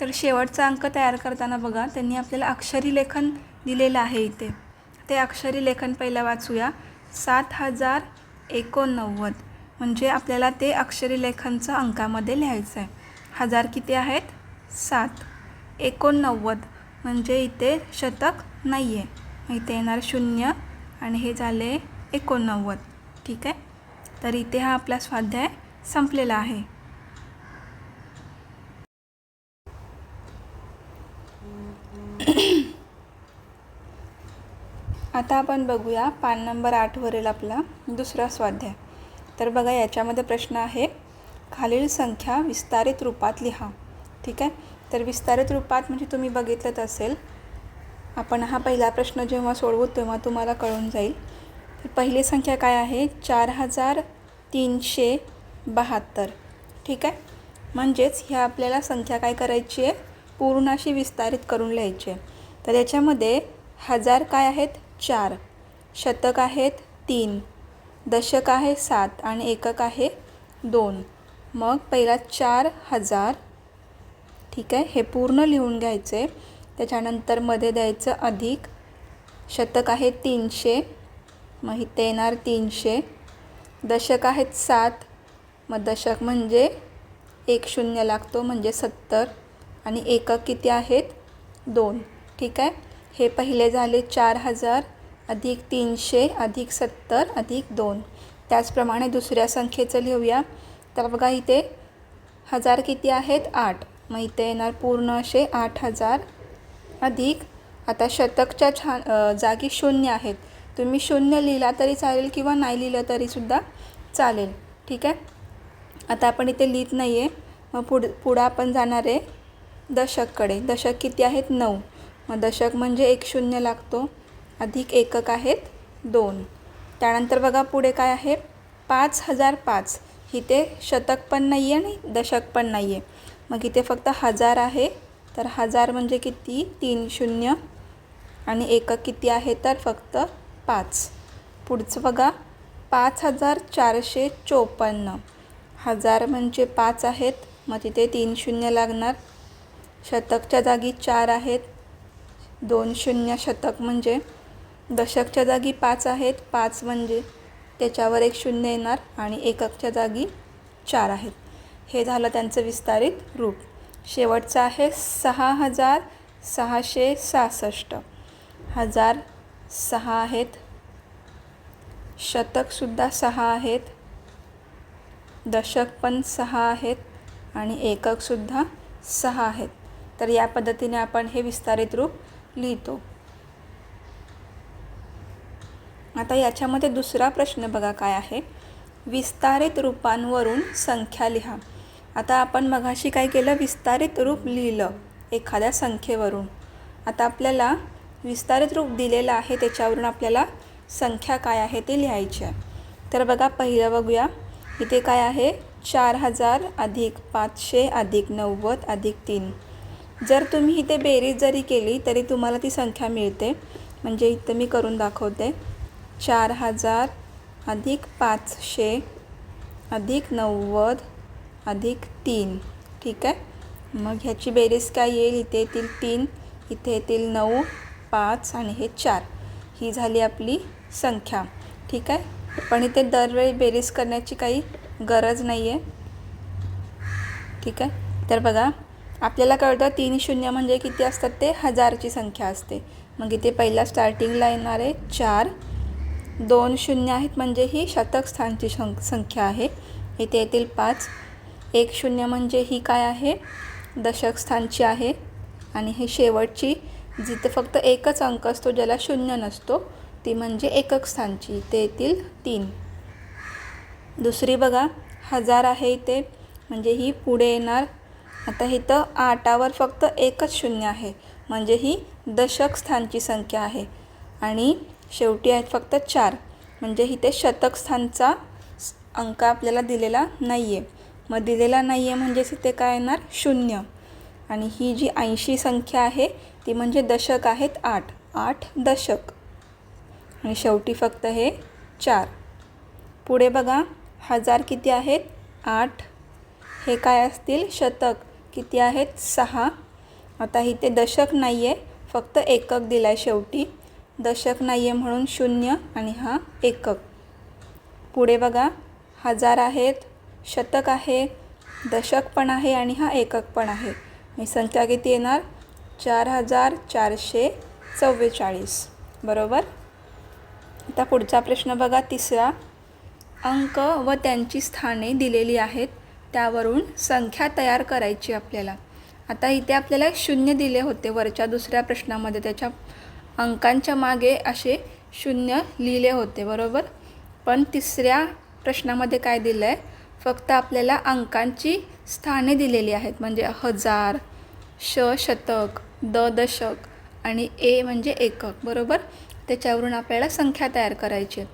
तर शेवटचा अंक तयार करताना बघा त्यांनी आपल्याला अक्षरी लेखन दिलेलं आहे इथे. ते अक्षरी लेखन पहिलं वाचूया. 7089. म्हणजे आपल्याला ते अक्षरी लेखनचं अंकामध्ये लिहायचं आहे. हजार किती आहेत? 7. 89 म्हणजे इथे शतक नाही आहे, इथे येणार 0 आणि हे झाले 89. ठीक आहे. तर इथे हा आपला स्वाध्याय संपलेला आहे. आता आपण बघूया पान नंबर 8वरील आपला दुसरा स्वाध्याय. तर बघा याच्यामध्ये प्रश्न आहे, खालील संख्या विस्तारित रूपात लिहा. ठीक आहे. तर विस्तारित रूपात म्हणजे तुम्ही बघितलंच असेल, आपण हा पहिला प्रश्न जेव्हा सोडवू तेव्हा तुम्हाला कळून जाईल. तर पहिली संख्या काय आहे? 4372. ठीक आहे. म्हणजेच ह्या आपल्याला संख्या काय करायची आहे? पूर्ण अशी विस्तारित करून लिहायची आहे. तर याच्यामध्ये हजार काय आहेत? 4, शतक आहेत 3, दशक आहे 7 आणि एकक आहे 2. मग पहिला 4000. ठीक आहे. हे पूर्ण लिहून घ्यायचे. त्याच्यानंतर मध्ये द्यायचं अधिक. शतक आहे 300, मग इथे येणार 300. दशक आहेत 7, मग दशक म्हणजे 1 0 लागतो म्हणजे 70 आणि एकक किती आहेत? 2. ठीक आहे. हे पहिले झाले 4000 अधिक 300 अधिक 70 अधिक 2. त्याचप्रमाणे दुसऱ्या संख्येचं लिहूया. तर बघा इथे हजार किती आहेत? 8, मग इथे येणार पूर्ण असे 8000 अधिक. आता शतकच्या जागी 0 आहेत, तुम्ही 0 लिहिला तरी चालेल किंवा नाही लिहिलं तरीसुद्धा चालेल. ठीक आहे. आता आपण इथे लिहित नाही आहे, मग पुढं आपण जाणार आहे दशककडे. दशक किती आहेत? 9, मग दशक म्हणजे 1 0 लागतो अधिक एकक आहेत 2. त्यानंतर बघा पुढे काय आहे? 5005. इथे शतक पण नाही आहे आणि दशक पण नाही आहे, मग इथे फक्त हजार आहे. तर हजार म्हणजे किती? 3 0 आणि एकक किती आहे? तर फक्त 5. पुढचं बघा 5454. हजार म्हणजे 5 आहेत, मग तिथे 3 0 लागणार. शतकच्या जागी 4 आहेत, 2 0 शतक म्हणजे. दशकच्या जागी 5 आहेत, 5 म्हणजे त्याच्यावर 1 0 येणार आणि एककच्या जागी 4 आहेत. हे झालं त्यांचं विस्तारित रूप. शेवटचं आहे 6666. 1006 आहेत, शतकसुद्धा 6 आहेत, दशक पण 6 आहेत आणि एककसुद्धा 6 आहेत. तर या पद्धतीने आपण हे विस्तारित रूप लिहितो. आता याच्यामध्ये दुसरा प्रश्न बघा काय आहे. विस्तारित रूपांवरून संख्या लिहा. आता आपण मगाशी काय केलं, विस्तारित रूप लिहिलं एखाद्या संख्येवरून. आता आपल्याला विस्तारित रूप दिलेलं आहे, त्याच्यावरून आपल्याला संख्या काय आहे ते लिहायची आहे. तर बघा पहिलं बघूया. इथे काय आहे, 4000 अधिक 500 अधिक 90 अधिक 3. जर तुम्ही इथे बेरीज जरी केली तरी तुम्हाला ती संख्या मिळते. म्हणजे इथं मी करून दाखवते. 4000 अधिक 500 अधिक 90 अधिक 3. ठीक आहे. मग ह्याची बेरीज काय येईल, इथे येतील 3, इथे येतील 9, 5 आणि हे 4. ही झाली आपली संख्या. ठीक आहे. पण इथे दरवेळी बेरीज करण्याची काही गरज नाही आहे. ठीक आहे. तर बघा आपल्याला कळतं 3 शून्य म्हणजे किती असतात, ते 1000ची संख्या असते. मग इथे पहिला स्टार्टिंगला येणार आहे 4. 2 शून्य आहेत म्हणजे ही शतक स्थानची संख्या आहे. इथे येतील 5. 1 शून्य म्हणजे ही काय आहे, दशक स्थानची आहे. आणि ही शेवटची जिथे फक्त एकच अंक असतो, ज्याला शून्य नसतो, ती म्हणजे एकक स्थानची. इथे येतील 3. दुसरी बघा 1000 आहे इथे, म्हणजे ही पुढे येणार. आता इथं 8वर फक्त एकच शून्य आहे, म्हणजे ही दशक स्थानची संख्या आहे. आणि शेवटी आहेत फक्त 4, म्हणजे इथे शतक स्थानचा अंक आपल्याला दिलेला नाही आहे. मग दिलेला नाही आहे म्हणजेच इथे काय येणार, 0. आणि ही जी 80 संख्या आहे ती म्हणजे दशक आहेत 8 दशक. आणि शेवटी फक्त हे 4. पुढे बघा 1000 किती आहेत, 8. हे काय असतील, शतक किती आहेत, 6. आता इथे दशक नाही आहे, फक्त एकक दिला आहे शेवटी. दशक नाही आहे म्हणून 0 आणि हा एकक. पुढे बघा 1000 आहेत, शतक आहे, दशक पण आहे आणि हा एकक पण आहे. ही संख्या किती येणार, 4444. बरोबर. आता पुढचा प्रश्न बघा, तिसरा. अंक व त्यांची स्थाने दिलेली आहेत, त्यावरून संख्या तयार करायची आपल्याला. आता इथे आपल्याला 0 दिले होते वरच्या दुसऱ्या प्रश्नामध्ये, त्याच्या अंकांच्या मागे असे 0 लिहिले होते. बरोबर. पण तिसऱ्या प्रश्नामध्ये काय दिलं आहे, फक्त आपल्याला अंकांची स्थाने दिलेली आहेत. म्हणजे 1000, शतक, दशक आणि म्हणजे एकक. बरोबर. त्याच्यावरून आपल्याला संख्या तयार करायची.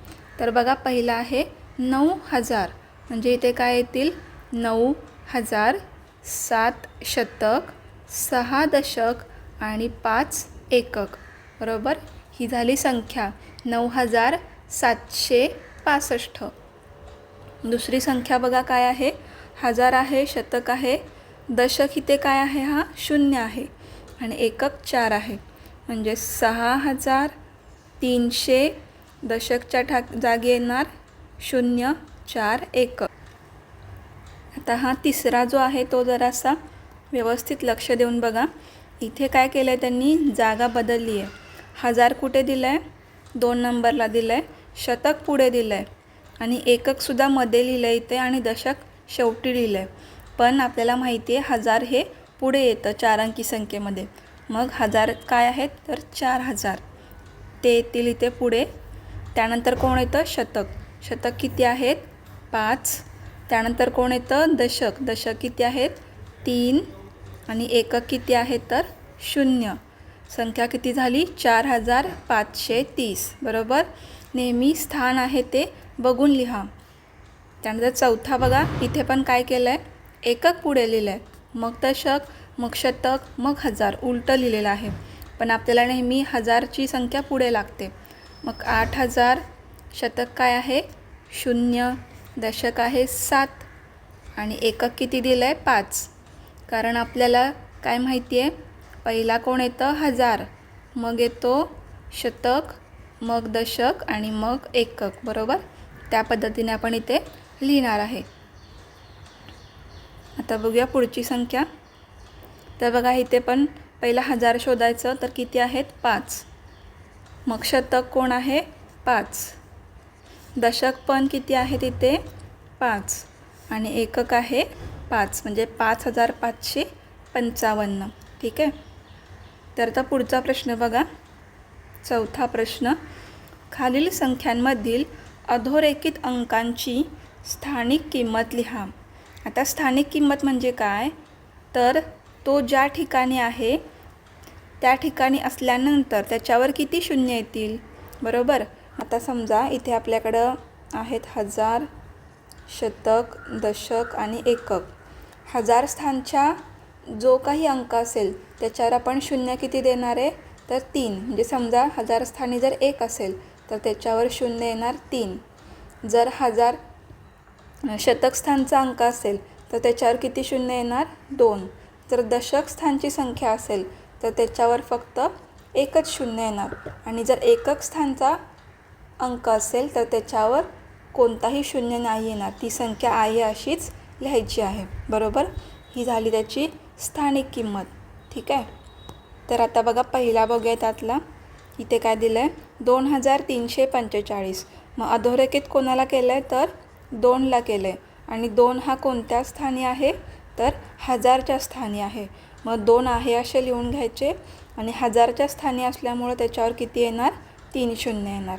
तर बघा पहिला आहे 9000, म्हणजे इथे काय येतील, 9000, 7 शतक, 6 दशक आणि 5 एकक. बरोबर. ही झाली संख्या 9765. दुसरी संख्या बघा काय आहे, 1000 आहे, शतक आहे, दशक इथे काय आहे, हा 0 आहे आणि एकक 4 आहे. म्हणजे 6300. दशकच्या जागी येणार 0, 4 एकक. आता हा तिसरा जो आहे तो जरासा व्यवस्थित लक्ष देऊन बघा. इथे काय केलं आहे त्यांनी, जागा बदलली आहे. 1000 कुठे दिलं आहे, 2 नंबरला दिलं आहे. शतक पुढे दिलं आहे आणि एककसुद्धा मध्ये लिहिलं आहे इथे आणि दशक शेवटी लिहिलं आहे. पण आपल्याला माहिती आहे 1000 हे पुढे येतं 4 अंकी संख्येमध्ये. मग 1000 काय आहेत, तर 4000 ते येतील इथे पुढे. त्यानंतर कोण येतं, शतक. शतक किती आहेत, 5. त्यानंतर कोण येतं, दशक. दशक किती आहेत, 3. आणि एकक किती आहेत, तर 0. संख्या किती झाली, 4530. बरोबर. नेहमी स्थान आहे ते बघून लिहा. त्यानंतर चौथा बघा, इथे पण काय केलं आहे, एकक पुढे लिहिलं आहे, मग दशक, मग शतक, मग 1000 उलटं लिहिलेलं आहे. पण आपल्याला नेहमी 1000ची संख्या पुढे लागते. मग 8000, शतक काय आहे, 0, दशक आहे 7 आणि एकक किती दिलं आहे, 5. कारण आपल्याला काय माहिती आहे, पहिला कोण येतं, 1000, मग येतो शतक, मग दशक आणि मग एकक. बरोबर. त्या पद्धतीने आपण इथे लिहिणार आहे. आता बघूया पुढची संख्या. तर बघा इथे पण पहिला 1000 शोधायचं, तर किती आहेत 5. मग शतक कोण आहे 5. दशक पण किती आहे तिथे 5 आणि एकक आहे 5 म्हणजे 5555. ठीक आहे. तर आता पुढचा प्रश्न बघा. चौथा प्रश्न. खालील संख्यांमधील अधोरेखित अंकांची स्थानिक किंमत लिहा. आता स्थानिक किंमत म्हणजे काय, तर तो ज्या ठिकाणी आहे त्या ठिकाणी असल्यानंतर त्याच्यावर किती शून्य येतील. बरोबर. आता समजा इथे आपल्याकडं आहेत 1000, शतक, दशक आणि एकक. 1000 स्थानच्या जो काही अंक असेल त्याच्यावर आपण शून्य किती देणार आहे, तर 3. म्हणजे समजा 1000 स्थानी जर 1 असेल तर त्याच्यावर शून्य येणार 3. जर 1000 शतक स्थानचा अंक असेल तर त्याच्यावर किती शून्य येणार 2. जर दशक स्थानची संख्या असेल तर त्याच्यावर फक्त एकच शून्य येणार. आणि जर एकक स्थानचा अंक असेल तर त्याच्यावर कोणताही शून्य नाही येणार. ती संख्या आहे अशीच लिहायची आहे. बरोबर. ही झाली त्याची स्थानिक किंमत. ठीक आहे. तर आता बघा पहिला बघूया त्यातला. इथे काय दिलं आहे 2345. मग अधोरेखित कोणाला केलं आहे, तर 2ला केलं आहे. आणि 2 हा कोणत्या स्थानी आहे, तर 1000च्या स्थानी आहे. मग 2 आहे असे लिहून घ्यायचे आणि 1000च्या स्थानी असल्यामुळं त्याच्यावर किती येणार 3 शून्य येणार.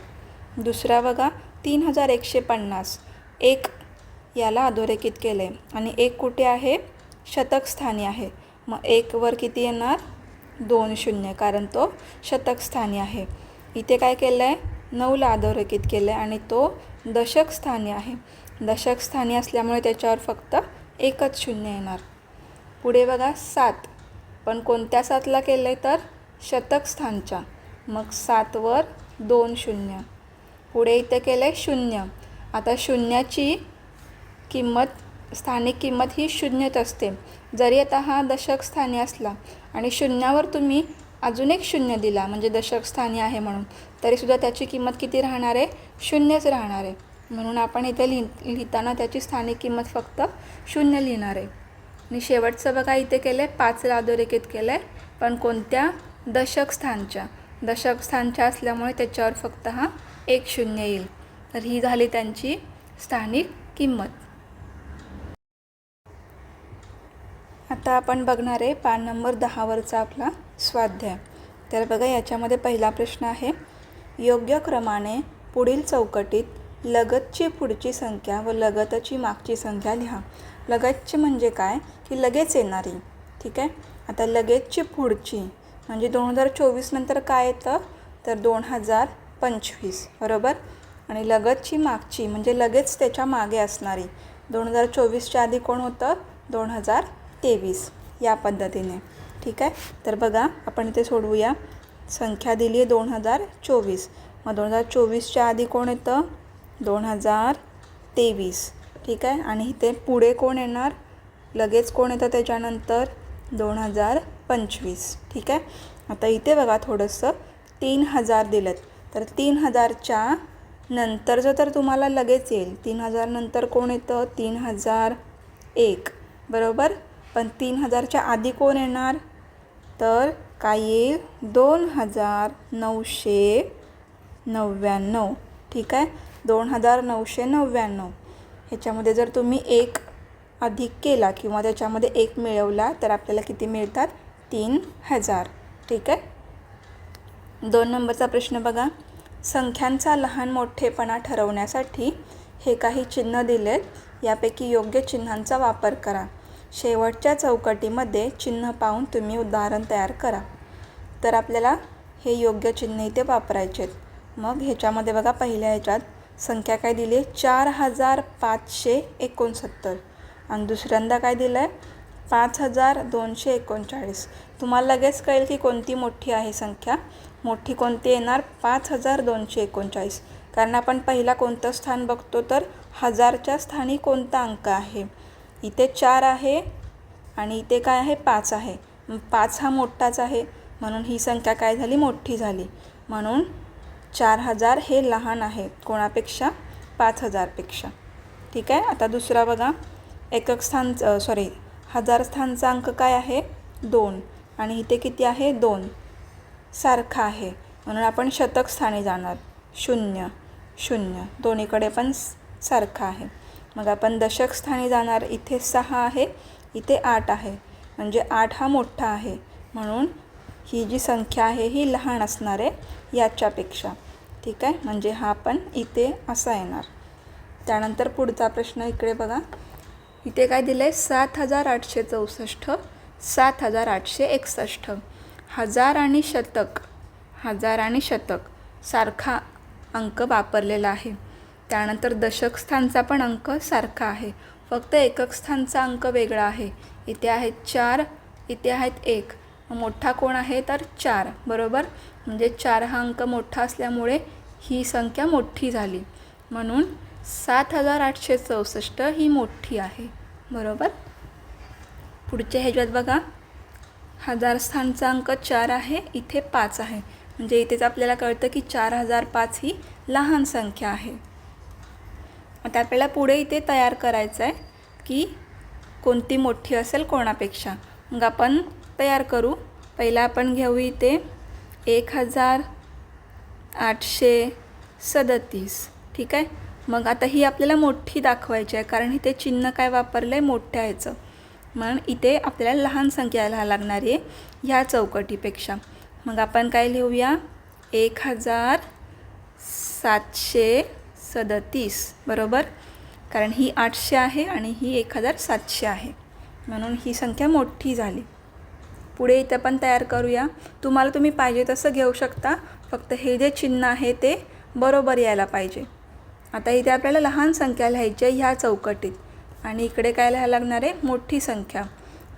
दुसरा बघा 3150. 1 याला अधोरेखित केलं आहे आणि 1 कुठे आहे, शतक स्थानी आहे. मग 1 वर किती येणार 2 शून्य, कारण तो शतक स्थानी आहे. इथे काय केलं आहे 9ला अधोरेखित केलं आहे आणि तो दशक स्थानी आहे. दशक स्थानी असल्यामुळे त्याच्यावर फक्त एकच शून्य येणार. पुढे बघा 7. पण कोणत्या 7ला केलं आहे, तर शतक स्थानच्या. मग 7 वर 2 शून्य. पुढे इथे केलं आहे 0. आता शून्याची किंमत स्थानिक किंमत ही शून्यच असते. जरी आता हा दशक स्थानी असला आणि शून्यावर तुम्ही अजून एक शून्य दिला म्हणजे दशक स्थानी आहे म्हणून, तरीसुद्धा त्याची किंमत किती राहणार आहे, शून्यच राहणार आहे. म्हणून आपण इथे लिहिताना त्याची स्थानिक किंमत फक्त 0 लिहिणार आहे. आणि शेवटचं बघा इथे केलं आहे 5ला अधोरेखित केलं आहे, पण कोणत्या दशक स्थानच्या. दशक स्थानच्या असल्यामुळे त्याच्यावर फक्त हा 1 शून्य येईल. तर ही झाली त्यांची स्थानिक किंमत. आता आपण बघणार आहे पान नंबर 10वरचा आपला स्वाध्याय. तर बघा याच्यामध्ये पहिला प्रश्न आहे. योग्य क्रमाने पुढील चौकटीत लगतची पुढची संख्या व लगतची मागची संख्या लिहा. लगतची म्हणजे काय, की लगेच येणारी. ठीक आहे. आता लगेचची पुढची म्हणजे 2024 नंतर काय येतं, तर 2025. बरोबर. आणि लगतची मागची म्हणजे लगेच त्याच्या मागे असणारी. 2024च्या आधी कोण होतं, 2023. या पद्धतीने. ठीक आहे. तर बघा आपण इथे सोडवूया. संख्या दिली आहे 2024. मग 2024च्या आधी कोण येतं, 2023. ठीक आहे. आणि इथे पुढे कोण येणार, लगेच कोण येतं त्याच्यानंतर, 2025. ठीक आहे. आता इथे बघा थोडंसं 3000 दिलं, तर 3000च्या नंतरचं तर तुम्हाला लगेच येईल. 3000 नंतर कोण येतं, 3001. बरोबर. पण 3000च्या आधी कोण येणार, तर काय येईल, 2999. ठीक आहे. 2999. ह्याच्यामध्ये जर तुम्ही 1 अधिक केला किंवा त्याच्यामध्ये 1 मिळवला तर आपल्याला किती मिळतात, 3000. ठीक आहे. 2 नंबरचा प्रश्न बघा. संख्यांचा लहान मोठेपणा ठरवण्यासाठी हे काही चिन्ह दिलेत. यापैकी योग्य चिन्हांचा वापर करा. शेवटच्या चौकटीमध्ये चिन्ह पाहून तुम्ही उदाहरण तयार करा. तर आपल्याला हे योग्य चिन्ह इथे वापरायचे आहेत. मग ह्याच्यामध्ये बघा पहिल्या ह्याच्यात संख्या काय दिली आहे, 4569. आणि दुसऱ्यांदा काय दिलं आहे, 5239. तुम्हाला लगेच कळेल की कोणती मोठी आहे संख्या. मोठी कोणती येणार, 5239. कारण आपण पहिला कोणतं स्थान बघतो, तर 1000च्या स्थानी कोणता अंक आहे. इथे 4 आहे आणि इथे काय आहे, 5 आहे. 5 हा मोठाच आहे म्हणून ही संख्या काय झाली, मोठी झाली. म्हणून 4000 हे लहान आहे कोणापेक्षा, 5000पेक्षा. ठीक आहे. आता दुसरा बघा. एकक स्थान हजार स्थानचा अंक काय आहे 2 आणि इथे किती आहे 2 सारखा आहे म्हणून आपण शतक स्थानी जाणार 0 0 दोन्हीकडे पण सारखा आहे. मग आपण दशक स्थानी जाणार इथे 6 आहे इथे 8 आहे म्हणजे 8 हा मोठा आहे म्हणून ही जी संख्या आहे ही लहान असणार आहे याच्यापेक्षा. ठीक आहे म्हणजे हा पण इथे असा येणार. त्यानंतर पुढचा प्रश्न इकडे बघा. इथे काय दिलं आहे 7864 7861 हजार आणि शतक सारखा अंक वापरलेला आहे. त्यानंतर दशक स्थानचा पण अंक सारखा आहे फक्त एकक स्थानचा अंक वेगळा आहे. इथे आहेत 4 इथे आहेत 1 मोठा कोण आहे तर 4 बरोबर म्हणजे 4 हा अंक मोठा असल्यामुळे ही संख्या मोठी झाली म्हणून 7864 ही मोठी आहे बरोबर. पुढच्या ह्याच्यात बघा हजार स्थानचा अंक 4 आहे इथे 5 आहे म्हणजे इथेच आपल्याला कळतं की 4005 ही लहान संख्या आहे. आता आपल्याला पुढे इथे तयार करायचं आहे की कोणती मोठी असेल कोणापेक्षा. मग आपण तयार करू. पहिला आपण घेऊ इथे 1837. ठीक आहे मग आता ही आपल्याला मोठी दाखवायची आहे कारण इथे चिन्ह काय वापरलं आहे मोठ्या ह्याचं म्हणून इथे आपल्याला लहान संख्या लिहायला लागणार आहे ह्या चौकटीपेक्षा. मग आपण काय लिहूया 1737 बरोबर कारण ही 800 आहे आणि ही 1700 आहे म्हणून ही संख्या मोठी झाली. पुढे इथं पण तयार करूया. तुम्ही पाहिजे तसं घेऊ शकता फक्त हे जे चिन्ह आहे ते बरोबर यायला पाहिजे. आता इथे आपल्याला लहान संख्या लिहायची आहे ह्या चौकटीत आणि इकडे काय लिहायला लागणार आहे मोठी संख्या.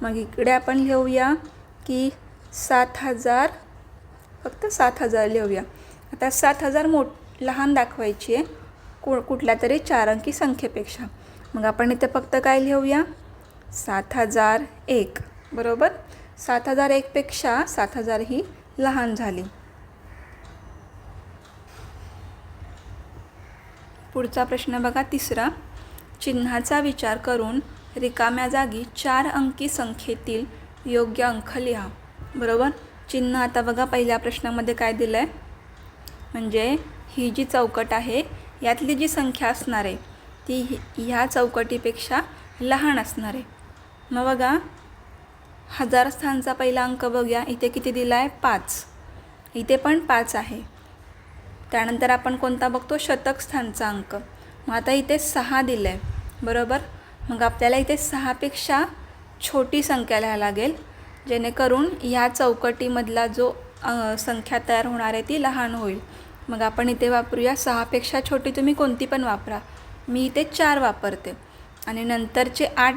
मग इकडे आपण लिहूया की 7000 फक्त 7000 लिहूया. आता 7000 लहान दाखवायची आहे कुठल्या तरी 4 अंकी संख्येपेक्षा. मग आपण इथे फक्त काय लिहूया 7001 बरोबर 7001 पेक्षा 7000 ही लहान झाली. पुढचा प्रश्न बघा तिसरा. चिन्हाचा विचार करून रिकाम्या जागी 4 अंकी संख्येतील योग्य अंक लिहा बरोबर. चिन्ह आता बघा पहिल्या प्रश्नामध्ये काय दिलं आहे म्हणजे ही जी चौकट आहे यातली जी संख्या असणार आहे ती ह्या चौकटीपेक्षा लहान असणार आहे. मग बघा हजार स्थानचा पहिला अंक बघूया इथे किती दिला आहे 5 इथे पण 5 आहे. त्यानंतर आपण कोणता बघतो शतक स्थानचा अंक. मग आता इथे 6 दिलं आहे बरोबर मग आपल्याला इथे 6पेक्षा छोटी संख्या लिहायला लागेल जेणेकरून ह्या चौकटीमधला जो संख्या तयार होणार आहे ती लहान होईल. मग आपण इथे वापरूया 6पेक्षा छोटी तुम्ही कोणती पण वापरा. मी इथे 4 वापरते आणि नंतरचे 8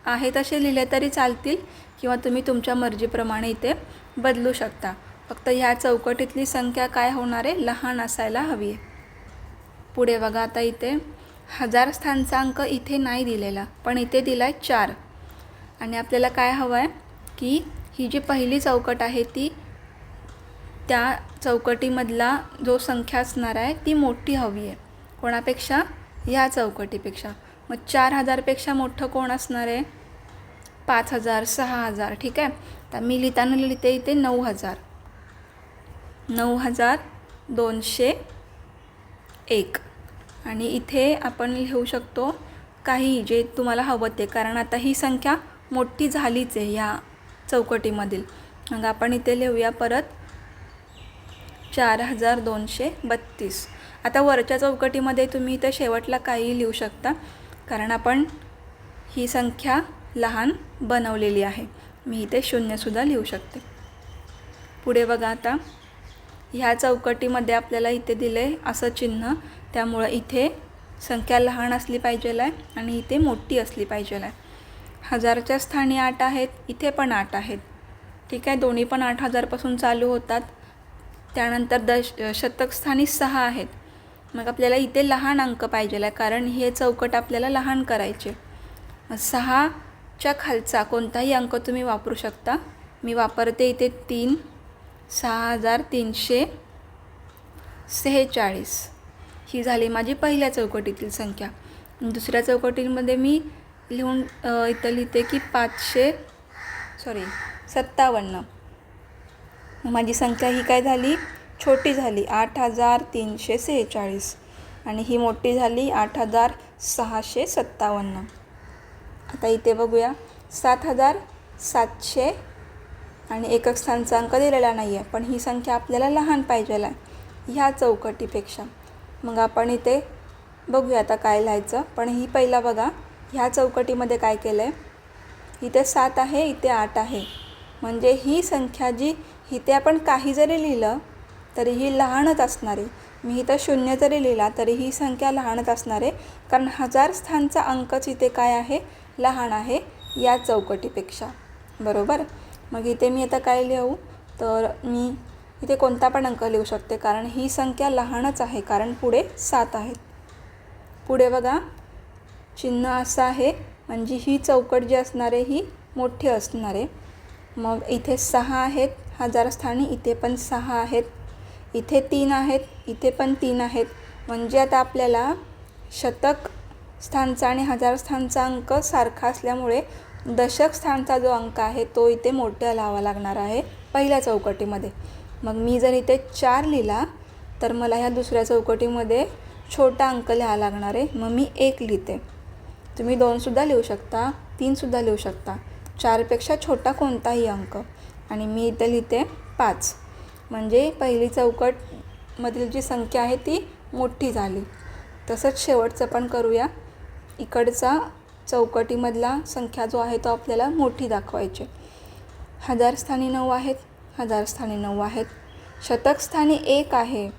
आहे तसे लिहिले तरी चालतील किंवा तुम्ही तुमच्या मर्जीप्रमाणे इथे बदलू शकता. फक्त ह्या चौकटीतली संख्या काय होणार आहे लहान असायला हवी आहे. पुढे बघा आता इथे हजार स्थानचा अंक इथे नाही दिलेला पण इथे दिला आहे 4 आणि आपल्याला काय हवं आहे की ही जी पहिली चौकट आहे ती त्या चौकटीमधला जो संख्या असणार आहे ती मोठी हवी आहे कोणापेक्षा ह्या चौकटीपेक्षा. मग 4000पेक्षा मोठं कोण असणार आहे 5000 6000. ठीक आहे तर मी लिहिताना लिहिते इथे 9000 9201 आणि इथे आपण लिहू शकतो काही जे तुम्हाला हवं ते कारण आता ही संख्या मोठी झालीच आहे ह्या चौकटीमधील. मग आपण इथे लिहूया परत 4232. आता वरच्या चौकटीमध्ये तुम्ही इथे शेवटला काही लिहू शकता कारण आपण ही संख्या लहान बनवलेली आहे. मी इथे 0सुद्धा लिहू शकते. पुढे बघा आता ह्या चौकटीमध्ये आपल्याला इथे दिले असं चिन्ह त्यामुळं इथे संख्या लहान असली पाहिजे आहे आणि इथे मोठी असली पाहिजे आहे. हजारच्या स्थानी 8 आहेत इथे पण 8 आहेत. ठीक आहे दोन्ही पण 8000पासून चालू होतात. त्यानंतर शतक स्थानी 6 आहेत. मग आपल्याला इथे लहान अंक पाहिजे आहे कारण हे चौकट आपल्याला लहान करायचे. 6च्या खालचा कोणताही अंक तुम्ही वापरू शकता. मी वापरते इथे 3 6346 ही झाली माझी पहिल्या चौकटीतील संख्या. दुसऱ्या चौकटीमध्ये मी इथं लिहिते की 557. माझी संख्या ही काय झाली, छोटी झाली 8346 आणि ही मोठी झाली 8657. आता इथे बघूया 7700 आणि एकक स्थानचा अंक दिलेला नाही आहे, पण ही संख्या आपल्याला लहान पाहिजे आहे ह्या चौकटीपेक्षा. मग आपण इथे बघूया आता काय लिहायचं. पण ही पहिला बघा ह्या चौकटीमध्ये काय केलं आहे, इथे 7 आहे, इथे 8 आहे. म्हणजे ही संख्या जी इथे आपण काही जरी लिहिलं तरी ही लहानच असणार आहे. मी इथं 0 जरी लिहिला तरी ही संख्या लहानच असणार आहे, कारण 1000 स्थानचा अंकच इथे काय आहे, लहान आहे या चौकटीपेक्षा. बरोबर. मग इथे मी आता काय लिहू, तर मी इथे कोणता पण अंक लिहू शकते, कारण ही संख्या लहानच आहे, कारण पुढे 7 आहेत. पुढे बघा चिन्ह असं आहे, म्हणजे ही चौकट जी असणार आहे ही मोठी असणार आहे. मग इथे 6 आहेत 1000 स्थानी, इथे पण 6 आहेत, इथे 3 आहेत, इथे पण 3 आहेत. म्हणजे आता आपल्याला शतक स्थानचा आणि 1000 स्थानचा अंक सारखा असल्यामुळे दशक स्थानचा जो अंक आहे तो इथे मोठा लावावा लागणार आहे पहिल्या चौकटीमध्ये. मग मी जर इथे 4 लिहिला तर मला ह्या दुसऱ्या चौकटीमध्ये छोटा अंक लिहावा लागणार आहे. मग मी 1 लिहिते. तुम्ही 2सुद्धा लिहू शकता, 3सुद्धा लिहू शकता, 4पेक्षा छोटा कोणताही अंक. आणि मी इथे लिहिते 5. म्हणजे पहिली चौकटमधील जी संख्या आहे ती मोठी झाली. तसंच शेवटचं पण करूया. इकडचा चौकटीमधला संख्या जो आहे तो आपल्याला मोठी दाखवायची. 1000 स्थानी 9 आहेत, 1000 स्थानी 9 आहेत, शतक स्थानी 1 आहे.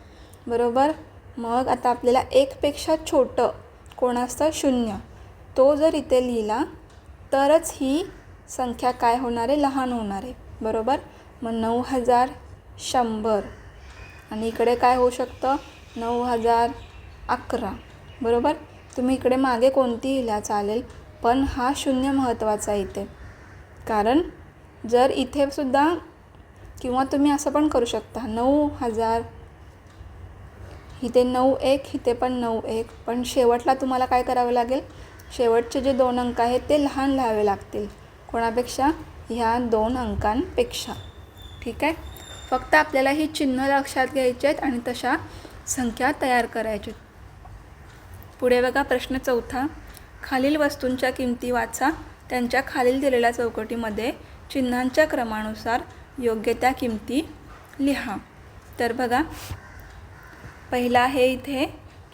बरोबर. मग आता आपल्याला 1पेक्षा छोटं कोण असतं, 0. तो जर इथे लिहिला तरच ही संख्या काय होणार आहे, लहान होणार आहे. बरोबर. मग 9100 आणि इकडे काय होऊ शकतं, 9011. बरोबर. तुम्ही इकडे मागे कोणतीही लिहा चालेल, पण हा 0 महत्त्वाचा आहे इथे. कारण जर इथे सुद्धा किंवा तुम्ही असं पण करू शकता 9000, इथे 91, इथे पण 91, पण शेवटला तुम्हाला काय करावं लागेल, शेवटचे जे 2 अंक आहेत ते लहान लिहावे लागतील. कोणापेक्षा, ह्या 2 अंकांपेक्षा. ठीक आहे. फक्त आपल्याला ही चिन्ह लक्षात घ्यायची आहेत आणि तशा संख्या तयार करायच्या. पुढे बघा प्रश्न 4. खालील वस्तूंच्या किमती वाचा, त्यांच्या खालील दिलेल्या चौकटीमध्ये चिन्हांच्या क्रमानुसार योग्य त्या किमती लिहा. तर बघा पहिला आहे इथे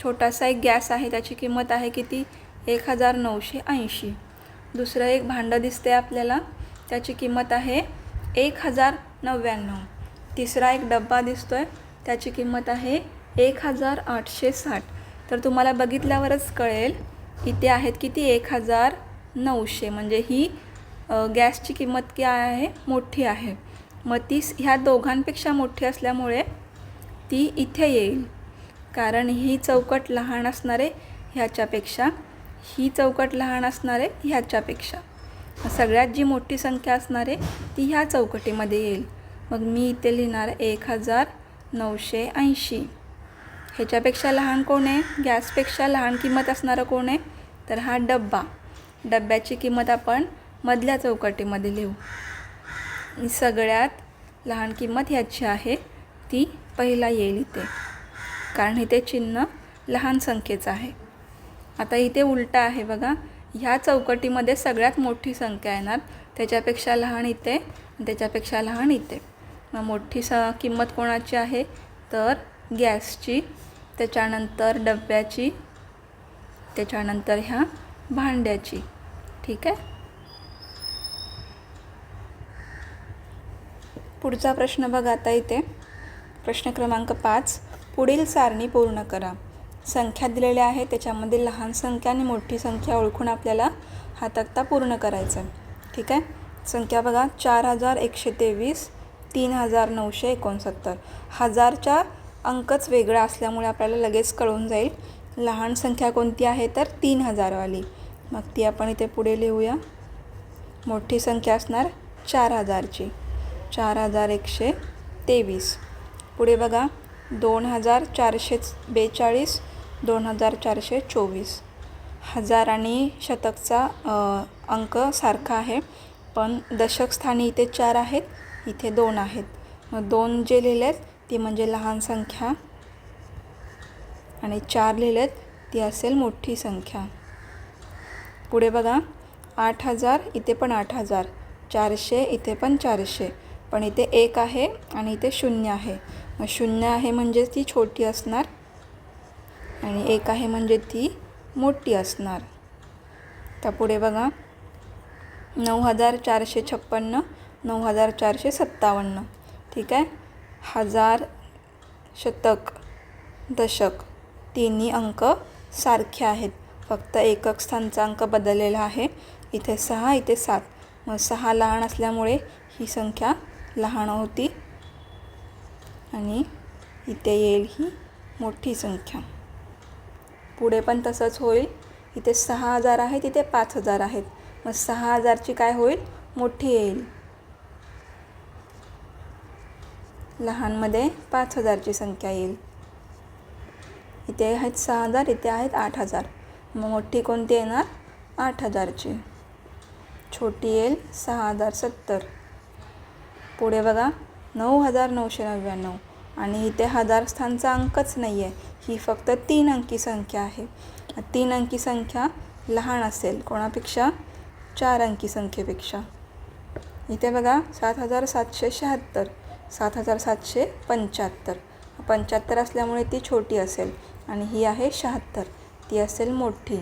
छोटासा एक गॅस आहे, त्याची किंमत आहे किती, 1980. दुसरं एक भांडं दिसते आपल्याला, त्याची किंमत आहे 1099. तिसरा एक डब्बा दिसतो आहे, त्याची किंमत आहे 1860. तर तुम्हाला बघितल्यावरच कळेल इथे आहेत किती, 1900. म्हणजे ही गॅसची किंमत काय आहे, मोठी आहे. मग ती ह्या दोघांपेक्षा मोठी असल्यामुळे ती इथे येईल, कारण ही चौकट लहान असणार आहे ह्याच्यापेक्षा, ही चौकट लहान असणार आहे ह्याच्यापेक्षा. सगळ्यात जी मोठी संख्या असणार आहे ती ह्या चौकटीमध्ये येईल. मग मी इथे लिहिणार 1980. ह्याच्यापेक्षा लहान कोण आहे, गॅसपेक्षा लहान किंमत असणारं कोण आहे, तर हा डब्बा. डब्याची किंमत आपण मधल्या चौकटीमध्ये लिहू. सगळ्यात लहान किंमत ह्याची आहे, ती पहिला येईल इथे, कारण इथे चिन्ह लहान संख्येचं आहे. आता इथे उलटा आहे बघा, ह्या चौकटीमध्ये सगळ्यात मोठी संख्या येणार, त्याच्यापेक्षा लहान इथे, त्याच्यापेक्षा लहान इथे. मग मोठी किंमत कोणाची आहे, तर गॅसची, त्याच्यानंतर डब्याची, त्याच्यानंतर ह्या भांड्याची. ठीक आहे. पुढचा प्रश्न बघा आता इथे प्रश्न क्रमांक 5. पुढील सारणी पूर्ण करा. संख्या दिलेल्या आहे, त्याच्यामध्ये लहान संख्या आणि मोठी संख्या ओळखून आपल्याला हा तक्ता पूर्ण करायचा आहे. ठीक आहे. संख्या बघा 4123, 3969. 1000चा अंकच वेगळा असल्यामुळे आपल्याला लगेच कळून जाईल लहान संख्या कोणती आहे, तर 3000वाली. मग ती आपण इथे पुढे लिहूया. मोठी संख्या असणार 4000ची, 4123. पुढे बघा 2442, 2424. हजार आणि शतकचा अंक सारखा आहे, पण दशक स्थानी इथे 4 आहेत, इथे 2 आहेत. मग 2 जे लिहिलेत ती म्हणजे लहान संख्या आणि 4 लिहिलेत ती असेल मोठी संख्या. पुढे बघा 8000, इथे पण 8000, 400 इथे पण 400, पण इथे 1 आहे आणि इथे 0 आहे. मग 0 आहे म्हणजे ती छोटी असणार आणि 1 आहे म्हणजे ती मोठी असणार. तर पुढे बघा 9456, 9457. ठीक आहे. हजार, शतक, दशक तिन्ही अंक सारखे आहेत, फक्त एकक स्थानचा अंक बदललेला आहे. इथे 6, इथे 7. मग 6 लहान असल्यामुळे ही संख्या लहान होती आणि इथे येईल ही मोठी संख्या. पुढे पण तसंच होईल. इथे 6000 आहेत, इथे 5000 आहेत. मग 6000ची काय होईल? मोठी येईल. लहानमध्ये 5000ची संख्या येईल. इथे आहेत 6000, इथे आहेत 8000. मग मोठी कोणती येणार? 8000ची. छोटी येईल 6070. पुढे बघा 9999 आणि इथे हजार स्थानचा अंकच नाही आहे, ही फक्त 3 अंकी संख्या आहे. 3 अंकी संख्या लहान असेल कोणापेक्षा? 4 अंकी संख्येपेक्षा. इथे बघा 7776, 7775. 75 असल्यामुळे ती छोटी असेल आणि ही आहे 76, ती असेल मोठी.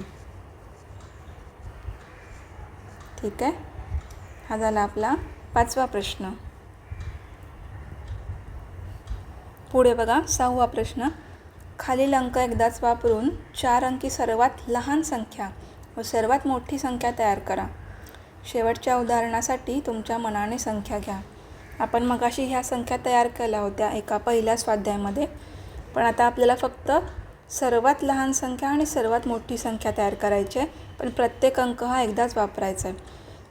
ठीक आहे. हा झाला आपला 5वा प्रश्न. पुढे बघा 6वा प्रश्न. खालील अंक एकदाच वापरून 4 अंकी सर्वात लहान संख्या व सर्वात मोठी संख्या तयार करा. शेवटच्या उदाहरणासाठी तुमच्या मनाने संख्या घ्या. आपण मगाशी ह्या संख्या तयार केल्या होत्या एका पहिल्या स्वाध्यायामध्ये, पण आता आपल्याला फक्त सर्वात लहान संख्या आणि सर्वात मोठी संख्या तयार करायची आहे, पण प्रत्येक अंक हा एकदाच वापरायचा आहे.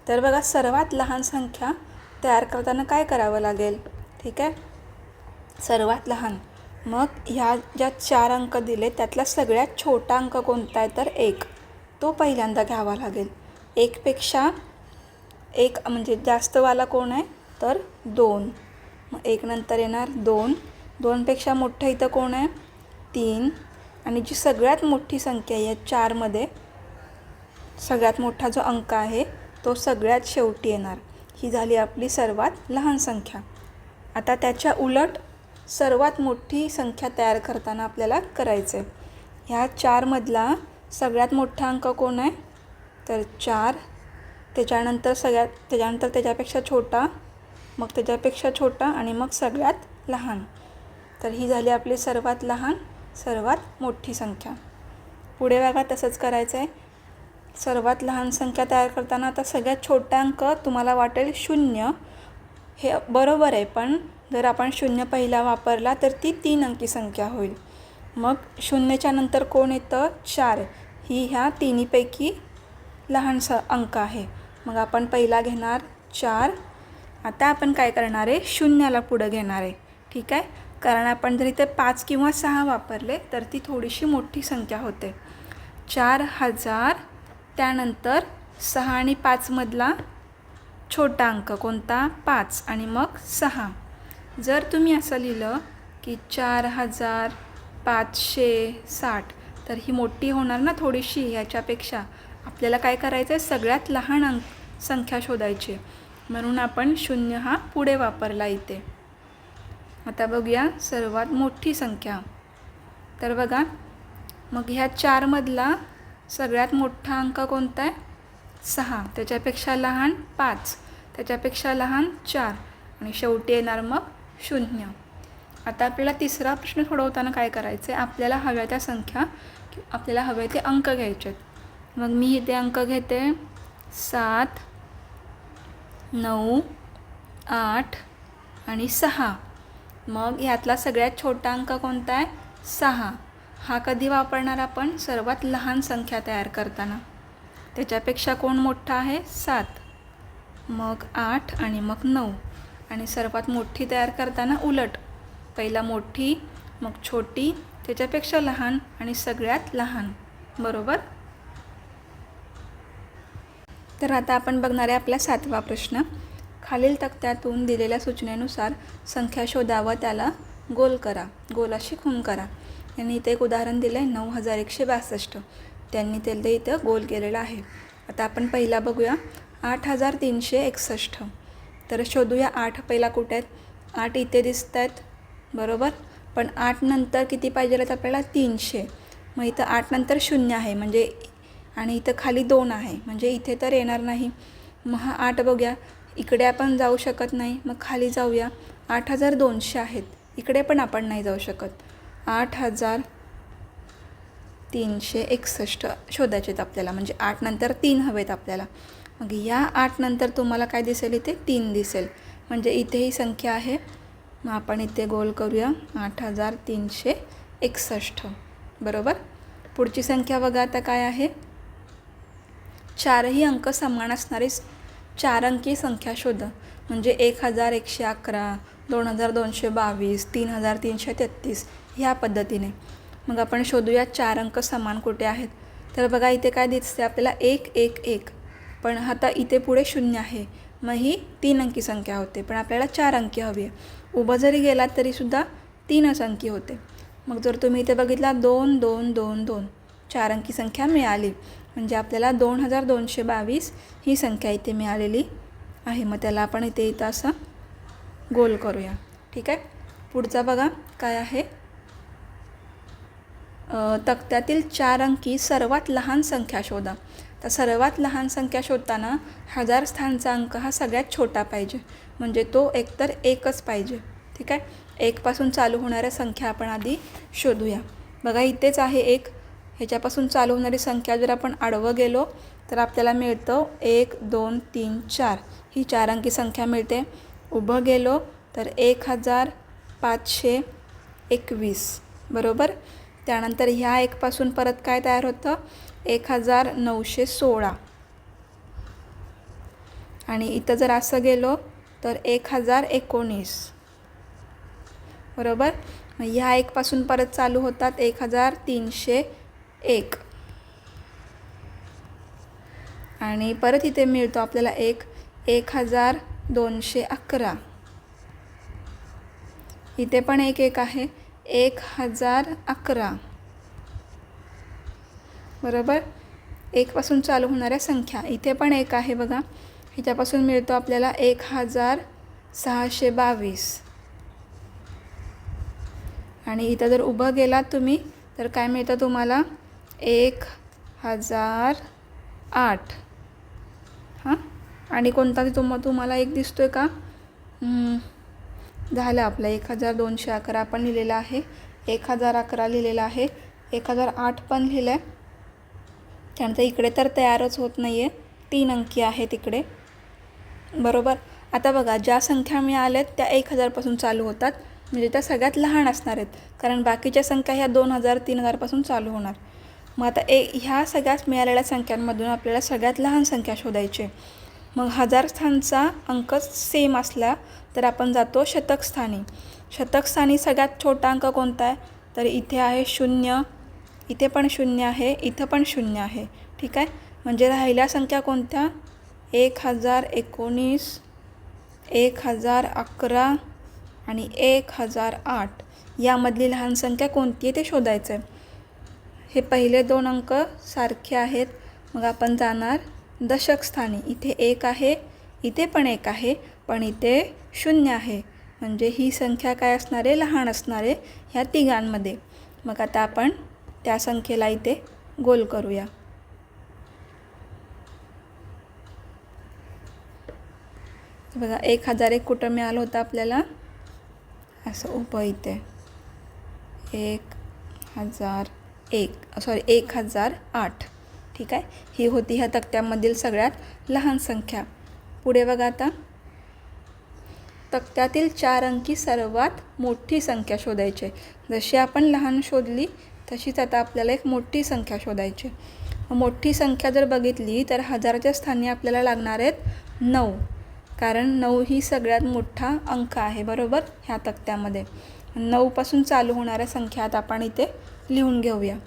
तर बघा सर्वात लहान संख्या तयार करताना काय करावं लागेल? ठीक आहे. सर्वात लहान, मग ह्या ज्या 4 अंक दिले त्यातला सगळ्यात छोटा अंक कोणता आहे? तर 1. तो पहिल्यांदा घ्यावा लागेल. 1 पेक्षा 1 म्हणजे जास्तवाला कोण आहे? तर 2. मग 1 नंतर येणार 2. 2 पेक्षा मोठं इथं कोण आहे? 3. आणि जी सगळ्यात मोठी संख्या आहे 4मध्ये, सगळ्यात मोठा जो अंक आहे तो सगळ्यात शेवटी येणार. ही झाली आपली सर्वात लहान संख्या. आता त्याच्या उलट सर्वात मोठी संख्या तयार करताना आपल्याला करायचं आहे. ह्या 4मधला सगळ्यात मोठा अंक कोण आहे? तर 4. त्याच्यानंतर त्याच्यापेक्षा छोटा, मग त्याच्यापेक्षा छोटा आणि मग सगळ्यात लहान. तर ही झाली आपली सर्वात लहान, सर्वात मोठी संख्या. पुढे बघा तसंच करायचं आहे. सर्वात लहान संख्या तयार करताना आता सगळ्यात छोटा अंक तुम्हाला वाटेल 0. हे बरोबर आहे, पण जर आपण 0 पहिला वापरला तर ती 3 अंकी संख्या होईल. मग 0च्या नंतर कोण येतं? 4. ही ह्या तिन्हीपैकी लहान अंक आहे. मग आपण पहिला घेणार 4. आता आपण काय करणार आहे? 0ला पुढं घेणार आहे. ठीक आहे. कारण आपण जर इथे 5 किंवा 6 वापरले तर ती थोडीशी मोठी संख्या होते. 4000, त्यानंतर 6 आणि 5मधला छोटा अंक कोणता? 5 आणि मग 6. जर तुम्ही असं लिहिलं की 4560, तर ही मोठी होणार ना थोडीशी ह्याच्यापेक्षा. आपल्याला काय करायचं आहे? सगळ्यात लहान संख्या शोधायची, म्हणून आपण 0 हा पुढे वापरला इथे. आता बघूया सर्वात मोठी संख्या. तर बघा मग ह्या 4मधला सगळ्यात मोठा अंक कोणता आहे? 6. त्याच्यापेक्षा लहान 5. त्याच्यापेक्षा लहान 4 आणि शेवटी येणार मग 0. आता आपल्याला तिसरा प्रश्न सोडवताना काय करायचं आहे? आपल्याला हव्या त्या संख्या, आपल्याला हवे ते अंक घ्यायचे आहेत. मग मी इथे अंक घेते 7, 9, 8 आणि 6. मग ह्यातला सगळ्यात छोटा अंक कोणता आहे? 6. हा कधी वापरणार आपण? सर्वात लहान संख्या तयार करताना. त्याच्यापेक्षा कोण मोठा आहे? 7. मग 8 आणि मग 9. आणि सर्वात मोठी तयार करताना उलट, पहिला मोठी, मग छोटी, त्याच्यापेक्षा लहान आणि सगळ्यात लहान. बरोबर. तर आता आपण बघणार आहे आपला 7वा प्रश्न. खालील तक्त्यातून दिलेल्या सूचनेनुसार संख्या शोधा व त्याला गोल करा, गोलाशी खूण करा. यांनी इथे एक उदाहरण दिलं आहे 9162. त्यांनी ते इथं गोल केलेलं आहे. आता आपण पहिला बघूया 8361. तर शोधूया 8 पहिला कुठे आहेत. 8 इथे दिसत आहेत बरोबर, पण 8 नंतर किती पाहिजे आहेत आपल्याला 300. मग इथं 8 नंतर 0 आहे म्हणजे, आणि इथं खाली 2 आहे म्हणजे इथे तर येणार नाही. मग हा 8 बघूया, इकडे आपण जाऊ शकत नाही, मग खाली जाऊया. 8200 आहेत, इकडे पण आपण नाही जाऊ शकत. 8361 शोधायचे आहेत आपल्याला, म्हणजे 8 नंतर 3 हवेत आपल्याला. मग या 8 नंतर तुम्हाला काय दिसेल, इथे 3 दिसेल, म्हणजे इथे ही संख्या आहे. मग आपण इथे गोल करूया 8361 बरोबर. पुढची संख्या बघा आता काय आहे. 4ही अंक समान असणारी 4 अंकी संख्या शोधा, म्हणजे 1111, 2222, 3333 ह्या पद्धतीने. मग आपण शोधूया 4 अंक समान कुठे आहेत. तर बघा इथे काय दिसते आपल्याला 111, पण आता इथे पुढे 0 आहे, मग ही 3 अंकी संख्या होते, पण आपल्याला 4 अंकी हवी आहे. उभं जरी गेलात तरीसुद्धा 3च अंकी होते. मग जर तुम्ही इथे बघितला 2222 4 अंकी संख्या मिळाली, म्हणजे आपल्याला 2222 ही संख्या इथे मिळालेली आहे. मग त्याला आपण इथे असं गोल करूया. ठीक आहे. पुढचा बघा काय आहे. तक्त्यातील 4 अंकी सर्वात लहान संख्या शोधा. तर सर्वात लहान संख्या शोधताना 1000 स्थानचा अंक हा सगळ्यात छोटा पाहिजे, म्हणजे तो एकतर 1च पाहिजे. ठीक आहे. 1 पासून चालू होणाऱ्या संख्या आपण आधी शोधूया. बघा इथेच आहे 1. ह्याच्यापासून चालू होणारी संख्या जर आपण आडवं गेलो तर आपल्याला मिळतं 1 2 3 4 ही 4 अंकी संख्या मिळते. उभं गेलो तर 1521 बरोबर. त्यानंतर ह्या 1 पासून परत काय तयार होतं 1916, आणि इथं जर असं गेलो तर 1019 बरोबर. मग ह्या 1 पासून परत चालू होतात 1301, आणि परत इथे मिळतो आपल्याला 1211. इथे पण 1 आहे 1011 बरोबर. 1 पासून चालू होणाऱ्या संख्या इथे पण 1 आहे बघा, ह्याच्यापासून मिळतो आपल्याला 1622, आणि इथं जर उभं गेलात तुम्ही तर काय मिळतं तुम्हाला 1008. हां, आणि कोणता तुम्हाला 1 दिसतोय का. झालं आपलं 1211 पण लिहिलेलं आहे, 1011 लिहिलेलं आहे, 1008 पण लिहिलं आहे. त्यानंतर इकडे तर तयारच होत नाही आहे, 3 अंकी आहेत इकडे बरोबर. आता बघा ज्या संख्या मिळाल्यात त्या 1000 पासून चालू होतात, म्हणजे त्या सगळ्यात लहान असणार आहेत, कारण बाकीच्या संख्या ह्या 2000 3000 पासून चालू होणार. मग आता ह्या सगळ्याच मिळालेल्या संख्यांमधून आपल्याला सगळ्यात लहान संख्या शोधायची. मग 1000 स्थानचा अंक सेम असला तर आपण जातो शतक स्थानी. शतक स्थानी सगळ्यात छोटा अंक कोणता आहे, तर इथे आहे 0, इथे पण 0 आहे, इथं पण 0 आहे. ठीक आहे. म्हणजे राहिल्या संख्या कोणत्या 1019, 1011 आणि 1008. यामधली लहान संख्या कोणती आहे ते शोधायचं आहे. हे पहिले 2 अंक सारखे आहेत, मग आपण जाणार दशक स्थानी. इथे 1 आहे, इथे पण 1 आहे, पण इथे 0 आहे, म्हणजे ही संख्या काय असणार आहे लहान असणार आहे ह्या तिघांमध्ये. मग आता आपण त्या संख्येला इथे गोल करूया. बघा 1001 कुठं मिळालं होतं आपल्याला, असं उभं इथे 1008. ठीक आहे. ही होती ह्या तक्त्यामधील सगळ्यात लहान संख्या. पुढे बघा आता तक्त्यातील 4 अंकी सर्वात मोठी संख्या शोधायची. जशी आपण लहान शोधली तशीच आता आपल्याला एक मोठी संख्या शोधायची. मोठी संख्या जर बघितली तर 1000च्या स्थानी आपल्याला लागणार आहेत 9, कारण 9 ही सगळ्यात मोठा अंक आहे बरोबर ह्या तक्त्यामध्ये. 9 पासून चालू होणाऱ्या संख्या आता आपण इथे लिहून घेऊया.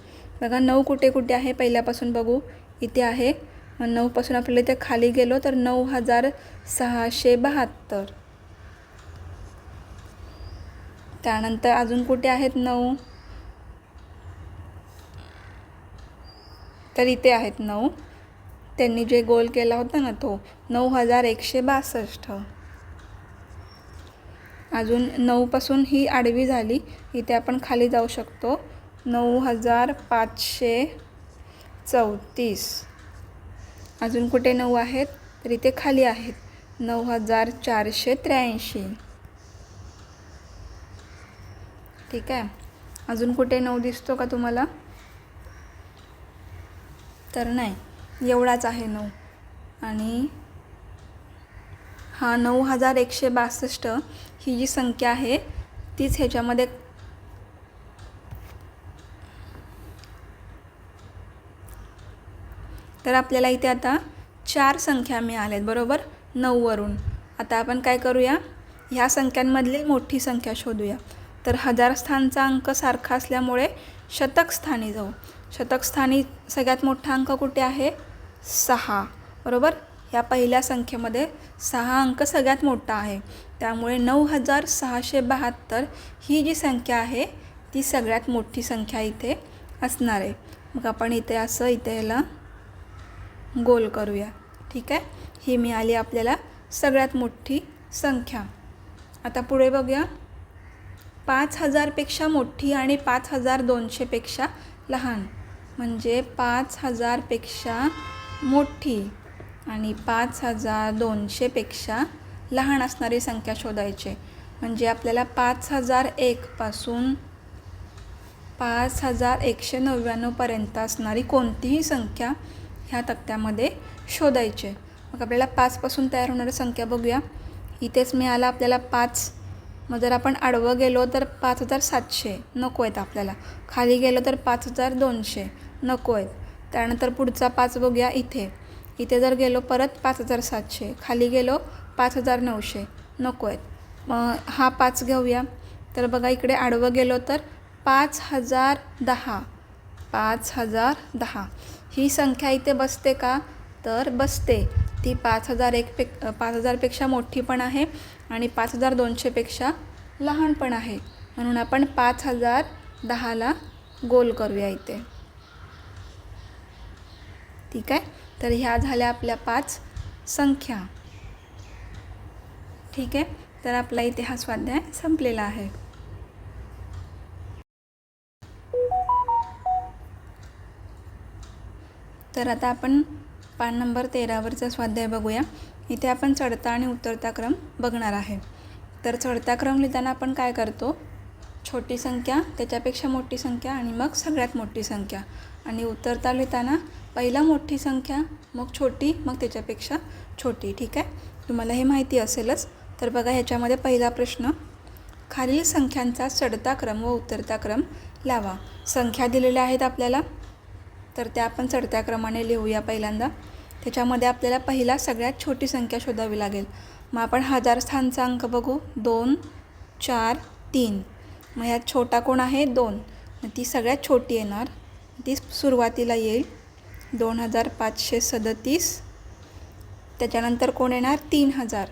बघा 9 कुठे कुठे आहे पहिल्यापासून बघू. इथे आहे मग 9पासून आपल्याला इथे खाली गेलो तर 9672. त्यानंतर अजून कुठे आहेत 9, तर इथे आहेत 9. त्यांनी जे गोल केला होता ना तो 9162. अजून 9पासून ही आडवी झाली, इथे आपण खाली जाऊ शकतो. 9534. अजून कुठे 9 आहेत, तर इथे खाली आहेत 9483. ठीक आहे. अजून कुठे 9 दिसतो का तुम्हाला? तर नाही, एवढाच आहे 9. आणि हा 9162 ही जी संख्या आहे तीच ह्याच्यामध्ये तर आपल्याला इथे आता 4 संख्या मिळाल्यात बरोबर 9वरून. आता आपण काय करूया, ह्या संख्यांमधली मोठी संख्या शोधूया. तर हजार स्थानचा अंक सारखा असल्यामुळे शतक स्थानी जाऊ. शतक स्थानी सगळ्यात मोठा अंक कुठे आहे? 6 बरोबर. या पहिल्या संख्येमध्ये 6 अंक सगळ्यात मोठा आहे, त्यामुळे 9672 ही जी संख्या आहे ती सगळ्यात मोठी संख्या इथे असणार आहे. मग आपण इथे असं इथे याला गोल करूया. ठीक आहे. ही मिळाली आपल्याला सगळ्यात मोठी संख्या. आता पुढे बघूया. 5000पेक्षा मोठी आणि 5200पेक्षा लहान, म्हणजे 5000पेक्षा मोठी आणि 5200पेक्षा लहान असणारी संख्या शोधायची. म्हणजे आपल्याला 5001 पासून 5199 पर्यंत असणारी कोणतीही संख्या ह्या तक्त्यामध्ये शोधायचे. मग आपल्याला 5 पासून तयार होणारी संख्या बघूया. इथेच मिळाला आपल्याला 5. मग जर आपण आडवं गेलो तर 5700 नको आहेत आपल्याला. खाली गेलो तर 5200 नको आहेत. त्यानंतर पुढचा 5 बघूया. इथे जर गेलो परत 5700, खाली गेलो 5900 नको आहेत. मग हा 5 घेऊया. तर बघा इकडे आडवं गेलो तर 5010. 5010 ही संख्या इथे बसते का? तर बसते. ती 5000पेक्षा मोठी पण आहे आणि 5200पेक्षा लहान पण आहे. म्हणून आपण 5010ला गोल करूया इथे. ठीक आहे. तर ह्या झाल्या आपल्या 5 संख्या. ठीक आहे. तर आपला इथे हा स्वाध्याय संपलेला आहे. तर आता आपण पान नंबर 13वरचा स्वाध्याय बघूया. इथे आपण चढता आणि उतरता क्रम बघणार आहे. तर चढता क्रम लिहिताना आपण काय करतो, छोटी संख्या, त्याच्यापेक्षा मोठी संख्या आणि मग सगळ्यात मोठी संख्या. आणि उतरता लिहिताना पहिला मोठी संख्या, मग छोटी, मग त्याच्यापेक्षा छोटी. ठीक आहे. तुम्हाला हे माहिती असेलच. तर बघा ह्याच्यामध्ये पहिला प्रश्न, खालील संख्यांचा चढता क्रम व उतरता क्रम लावा. संख्या दिलेल्या आहेत आपल्याला, तर त्या आपण चढत्या क्रमाने लिहूया पहिल्यांदा. त्याच्यामध्ये आपल्याला पहिला सगळ्यात छोटी संख्या शोधावी लागेल. मग आपण हजार स्थानचा अंक बघू. 2 4 3. मग ह्यात छोटा कोण आहे? 2. मग ती सगळ्यात छोटी येणार, ती सुरुवातीला येईल 2537. त्याच्यानंतर कोण येणार? 3000.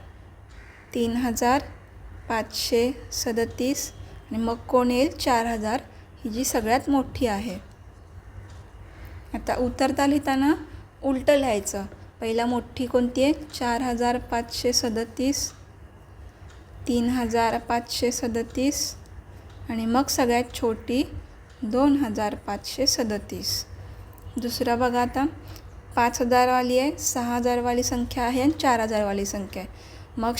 3537. आणि मग कोण येईल? 4000. ही जी सगळ्यात मोठी आहे. आता उतरता लिहिताना उलटं लिहायचं. पहिला मोठी कोणती आहे? 4537, 3537 आणि मग सगळ्यात छोटी 2537. दुसरा बघा आता, 5000वाली आहे, 6000वाली संख्या आहे आणि 4000वाली संख्या आहे. मग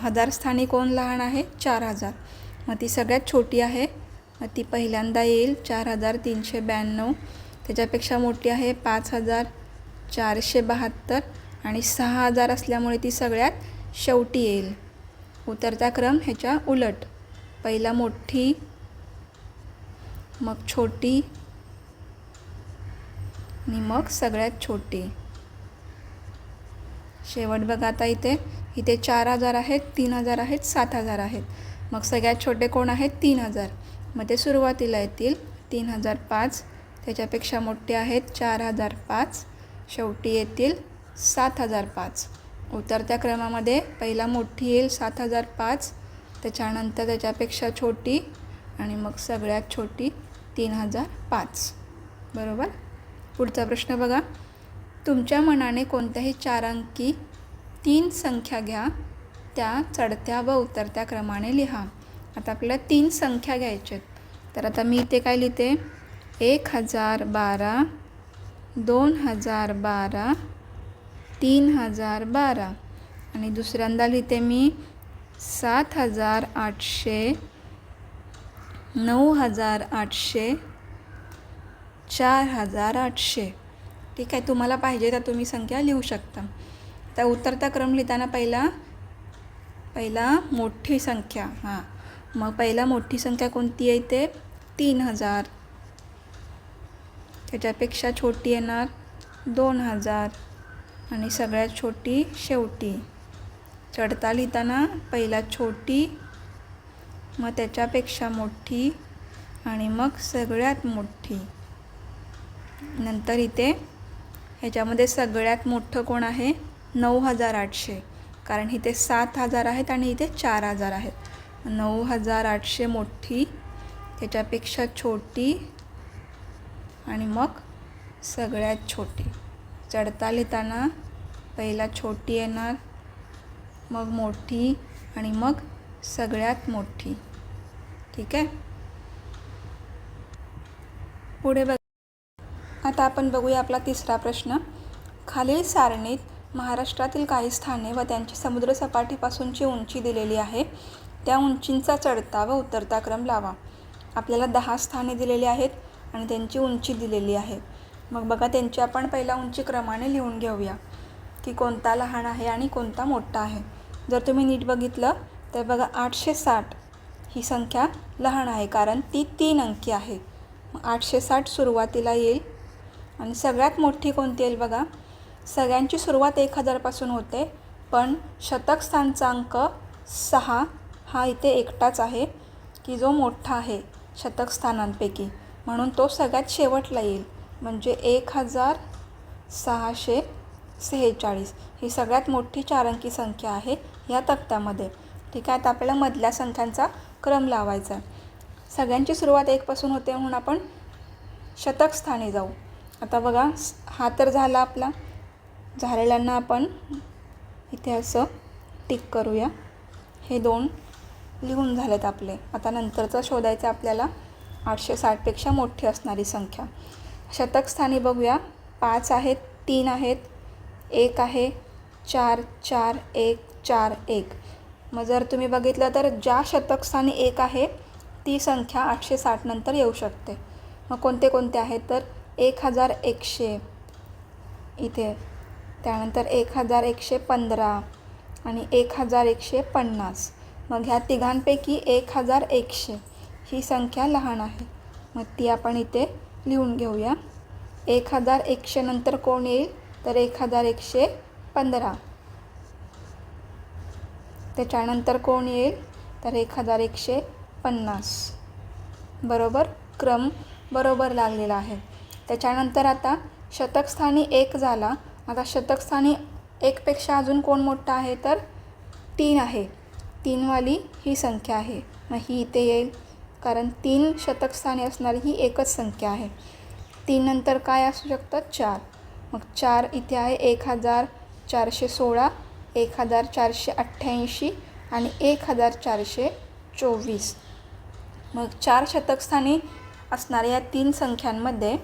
हजार स्थानी कोण लहान आहे? 4000. मग ती सगळ्यात छोटी आहे, मग ती पहिल्यांदा येईल 4392. त्याच्यापेक्षा मोठी आहे 5472 आणि 6000 असल्यामुळे ती सगळ्यात शेवटी येईल. उतरता क्रम ह्याच्या उलट, पहिला मोठी, मग छोटी आणि मग सगळ्यात छोटी. शेवट बघा आता इथे 4000 आहेत, 3000 आहेत, 7000 आहेत. मग सगळ्यात छोटे कोण आहेत? 3000. मग ते सुरुवातीला येतील 3005. त्याच्यापेक्षा मोठे आहेत 4005 शेवटी येतील 7005. उतरत्या क्रमामध्ये पहिला मोठी येईल 7005, त्याच्यानंतर त्याच्यापेक्षा छोटी आणि मग सगळ्यात छोटी 3005. बरोबर. पुढचा प्रश्न बघा. तुमच्या मनाने कोणत्याही 4 अंकी 3 संख्या घ्या, त्या चढत्या व उतरत्या क्रमाने लिहा. आता आपल्याला 3 संख्या घ्यायच्या आहेत. तर आता मी इथे काय लिहिते, 1012, 2012, 3012 आणि दुसऱ्यांदा लिहिते मी 7800, 9800, 4800. ठीक आहे. तुम्हाला पाहिजे तर तुम्ही संख्या लिहू शकता. आता उतरता क्रम लिहिताना पहिला मोठी संख्या, मग पहिला मोठी संख्या कोणती येते, 3000. त्याच्यापेक्षा छोटी येणार 2000 आणि सगळ्यात छोटी शेवटी. चढता लिहिताना पहिला छोटी, मग त्याच्यापेक्षा मोठी आणि मग सगळ्यात मोठी. नंतर इथे ह्याच्यामध्ये सगळ्यात मोठं कोण आहे, 9800, कारण इथे 7000 आहेत आणि इथे 4000 आहेत. 9800 मोठी, त्याच्यापेक्षा छोटी आणि मग सगळ्यात छोटी. चढता लिहिताना पहिला छोटी येणार, मग मोठी आणि मग सगळ्यात मोठी. ठीक आहे. पुढे बघ. आता आपण बघूया आपला तिसरा प्रश्न. खालील सारणीत महाराष्ट्रातील काही स्थाने व त्यांची समुद्रसपाटीपासूनची उंची दिलेली आहे. त्या उंचींचा चढता व उतरता क्रम लावा. आपल्याला 10 स्थाने दिलेली आहेत आणि त्यांची उंची दिलेली आहे. मग बघा, त्यांची आपण पहिला उंची क्रमाने लिहून घेऊया की कोणता लहान आहे आणि कोणता मोठा आहे. जर तुम्ही नीट बघितलं तर बघा, 860 ही संख्या लहान आहे कारण ती 3 अंकी आहे. मग 860 सुरुवातीला येईल. आणि सगळ्यात मोठी कोणती येईल बघा, सगळ्यांची सुरुवात 1000पासून होते, पण शतक स्थानचा अंक 6 हा इथे एकटाच आहे की जो मोठा आहे शतक स्थानांपैकी, म्हणून तो सगळ्यात शेवटला येईल. म्हणजे 1646 ही सगळ्यात मोठी 4 अंकी संख्या आहे या तक्त्यामध्ये. ठीक आहे. आता आपल्याला मधल्या संख्यांचा क्रम लावायचा आहे. सगळ्यांची सुरुवात 1 पासून होते म्हणून आपण शतक स्थानी जाऊ. आता बघा, हा तर झाला आपला. झालेल्यांना आपण इथे असं टिक करूया. हे 2 लिहून झालेत आपले. आता नंतरचं शोधायचं आपल्याला 860पेक्षा मोठी असणारी संख्या. शतक स्थानी बघूया, 5 आहेत, 3 आहेत, 1 आहे, 4, 4, 1, 4, 1. मग जर तुम्ही बघितलं तर ज्या शतक स्थानी 1 आहे ती संख्या 860 नंतर येऊ शकते. मग कोणते कोणते आहेत तर 1100 इथे, त्यानंतर 1115 आणि 1150. मग ह्या तिघांपैकी 1100 ही संख्या लहान आहे. मग ती आपण इथे लिहून घेऊया. 1100 नंतर कोण येईल तर 1115. त्याच्यानंतर कोण येईल तर 1150. बरोबर, क्रम बरोबर लागलेला आहे. त्याच्यानंतर आता शतकस्थानी 1 झाला. आता शतकस्थानी 1पेक्षा अजून कोण मोठा आहे तर 3 आहे. 3वाली ही संख्या आहे. मग ही इथे येईल कारण 3 शतकस्थानी असणारी ही एकच संख्या आहे. 3 नंतर काय असू शकतं, 4. मग 4 इथे आहे. 1416, 1488 आणि 1424. मग 4 शतकस्थानी असणाऱ्या या 3 संख्यांमध्ये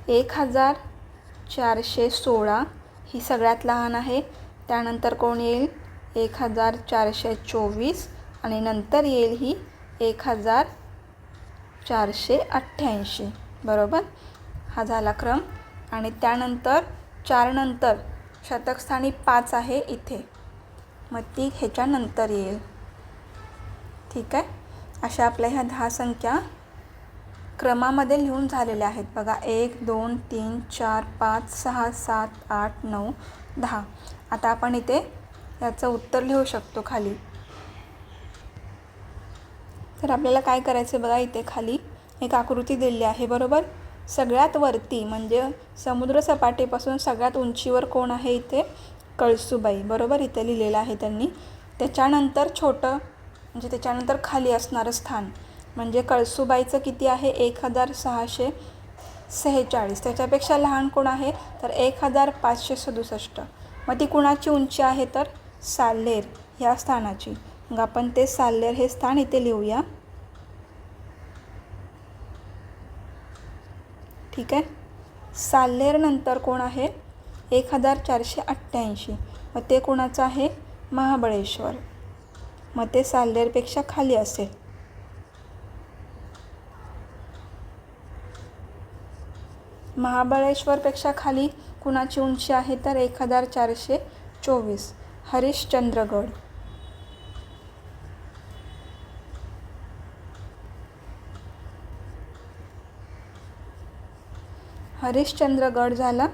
1416 ही सगळ्यात लहान आहे. त्यानंतर कोण येईल 1424 आणि नंतर येईल ही 1488. बरोबर, हा झाला क्रम. आणि त्यानंतर 4 नंतर शतकस्थानी 5 आहे इथे, मग ती ह्याच्यानंतर येईल. ठीक आहे. अशा आपल्या ह्या 10 संख्या क्रमामध्ये लिहून झालेल्या आहेत. बघा, 1, 2, 3, 4, 5, 6, 7, 8, 9, 10. आता आपण इथे याचं उत्तर लिहू शकतो खाली. तर आपल्याला काय करायचं बघा, इथे खाली एक आकृती दिलेली आहे. बरोबर, सगळ्यात वरती म्हणजे समुद्रसपाटीपासून सगळ्यात उंचीवर कोण आहे इथे? कळसूबाई. बरोबर, इथे लिहिलेलं आहे त्यांनी. त्याच्यानंतर छोटं म्हणजे त्याच्यानंतर खाली असणारं स्थान म्हणजे कळसूबाईचं किती आहे? 1646. त्याच्यापेक्षा लहान कोण आहे? तर 1567. मग ती कुणाची उंची आहे? तर साल्हेर ह्या स्थानाची. मग आपण ते साल्हेर हे स्थान इथे लिहूया. ठीक आहे. साल्हेर नंतर कोण आहे? 1488. मग ते कोणाचं आहे? महाबळेश्वर. मग ते साल्हेरपेक्षा खाली असेल. महाबळेश्वरपेक्षा खाली कुणाची उंची आहे? तर 1424. हरिश्चंद्रगड. हरिश्चंद्रगड झाला,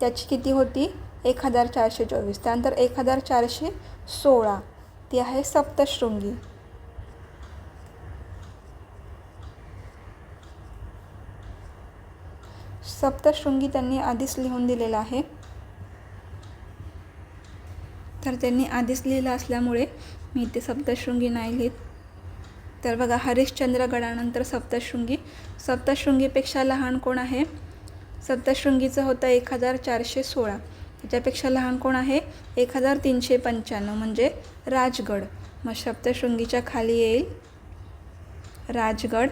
त्याची किती होती? 1424. त्यानंतर 1416 ती आहे सप्तशृंगी. सप्तशृंगी त्यांनी आधीच लिहून दिलेलं आहे, तर त्यांनी आधीच लिहिलं असल्यामुळे मी ते सप्तशृंगी नाही लिहित. तर बघा, हरिश्चंद्रगडानंतर सप्तशृंगी. सप्तशृंगीपेक्षा लहान कोण आहे? सप्तशृंगीचं होतं 1416. त्याच्यापेक्षा लहान कोण आहे? 1395 म्हणजे राजगड. मग सप्तशृंगीच्या खाली येईल राजगड.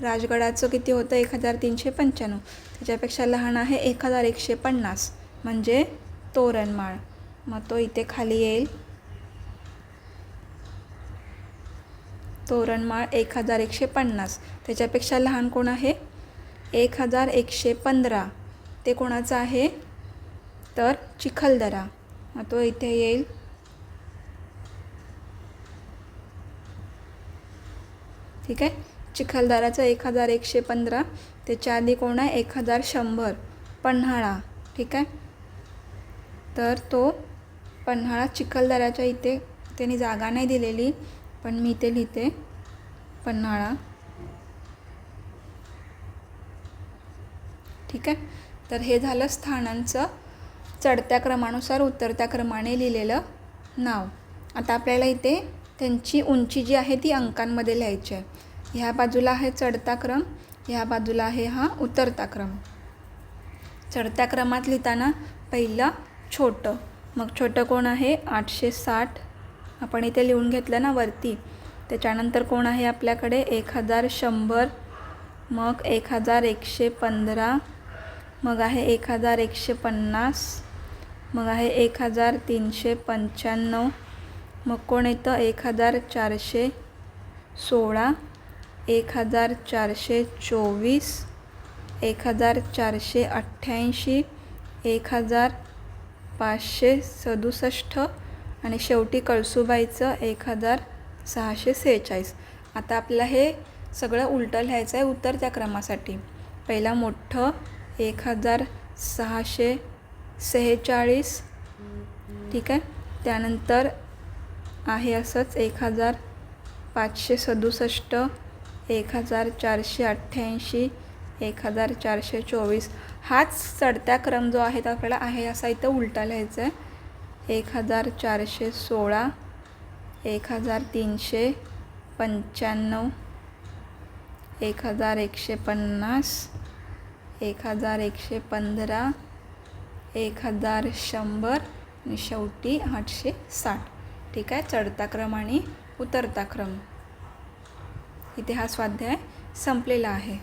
राजगडाचं किती होतं? 1395. त्याच्यापेक्षा लहान आहे 1150 म्हणजे तोरणमाळ. मग तो इथे खाली येईल. तोरणमाळ 1150. त्याच्यापेक्षा लहान कोण आहे? 1115. ते कोणाचं आहे? तर चिखलदरा. मग तो इथे येईल. ठीक आहे. चिखलदराचं 1115. त्याच्या आधी कोण आहे? 1100 पन्हाळा. ठीक आहे. तर तो पन्हाळा चिखलदऱ्याच्या इथे त्यांनी जागा नाही दिलेली, पण मी इथे लिहिते पन्हाळा. ठीक आहे. तर हे झालं स्थानांचं चढत्या क्रमानुसार उतरत्या क्रमाने लिहिलेलं नाव. आता आपल्याला इथे त्यांची उंची जी आहे ती अंकांमध्ये लिहायची आहे. ह्या बाजूला आहे चढता क्रम, ह्या बाजूला आहे हा उतरता क्रम. चढत्या क्रमात लिहिताना पहिलं छोटं, मग छोटं कोण आहे? 860. आपण इथे लिहून घेतलं ना वरती. त्याच्यानंतर कोण आहे आपल्याकडे? 1100, मग 1115, मग आहे 1150, मग आहे 1395, मग कोण येतं? 1416, 1424, 1488, 1567 आणि शेवटी कळसूबाईचं 1646. आता आपल्याला हे सगळं उलटं लिहायचं आहे उतरत्या क्रमासाठी. पहिला मोठं 1646. ठीक आहे. त्यानंतर आहे असंच 1567, 1488, 1424. हाच चढत्या क्रम जो आहे तो आपल्याला आहे असा इथं उलटा लिहायचा आहे. 1416, 1395, 1150, 1115, 1100 आणि शेवटी 860. ठीक आहे. चढता क्रम आणि उतरता क्रम. इथे हा स्वाध्याय संपलेला आहे.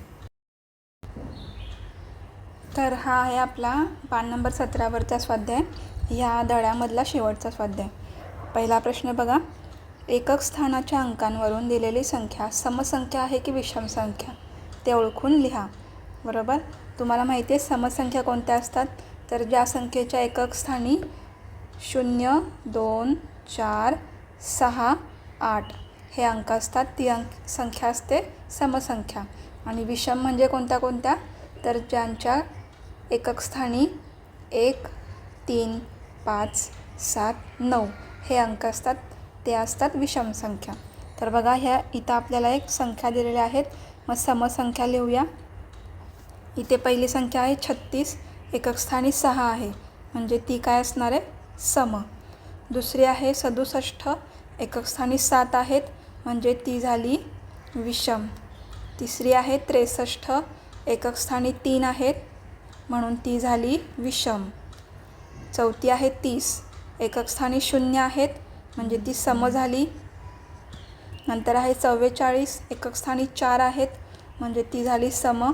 तर हा आहे आपला पान नंबर 17वरचा स्वाध्याय, ह्या धड्यामधला शेवटचा स्वाध्याय. पहिला प्रश्न बघा, एकक स्थानाच्या अंकांवरून दिलेली संख्या समसंख्या आहे की विषम संख्या ते ओळखून लिहा. बरोबर. तुम्हाला माहिती आहे समसंख्या कोणत्या असतात? तर ज्या संख्येच्या एकक स्थानी 0, 2, 4, 6, 8 हे अंक असतात ती संख्या असते समसंख्या. आणि विषम म्हणजे कोणत्या कोणत्या? तर ज्यांच्या एकक स्थानी 1, 3, 5, 7, 9 हे अंक असतात ते असतात विषम संख्या. तर बघा, ह्या इथं आपल्याला एक संख्या दिलेल्या आहेत. मग समसंख्या लिहूया. इथे पहिली संख्या आहे 36, एकक स्थानी 6 आहे, म्हणजे ती काय असणार आहे? सम. दुसरी आहे 67, एकक स्थानी 7 आहेत, म्हणजे ती झाली विषम. तिसरी आहे 63, एकक स्थानी 3 आहेत, म्हणून ती झाली विषम. चौथी आहे 30, एकक स्थानी 0 आहेत, म्हणजे ती सम झाली. नंतर आहे 44, एकक स्थानी 4 आहेत, म्हणजे ती झाली सम.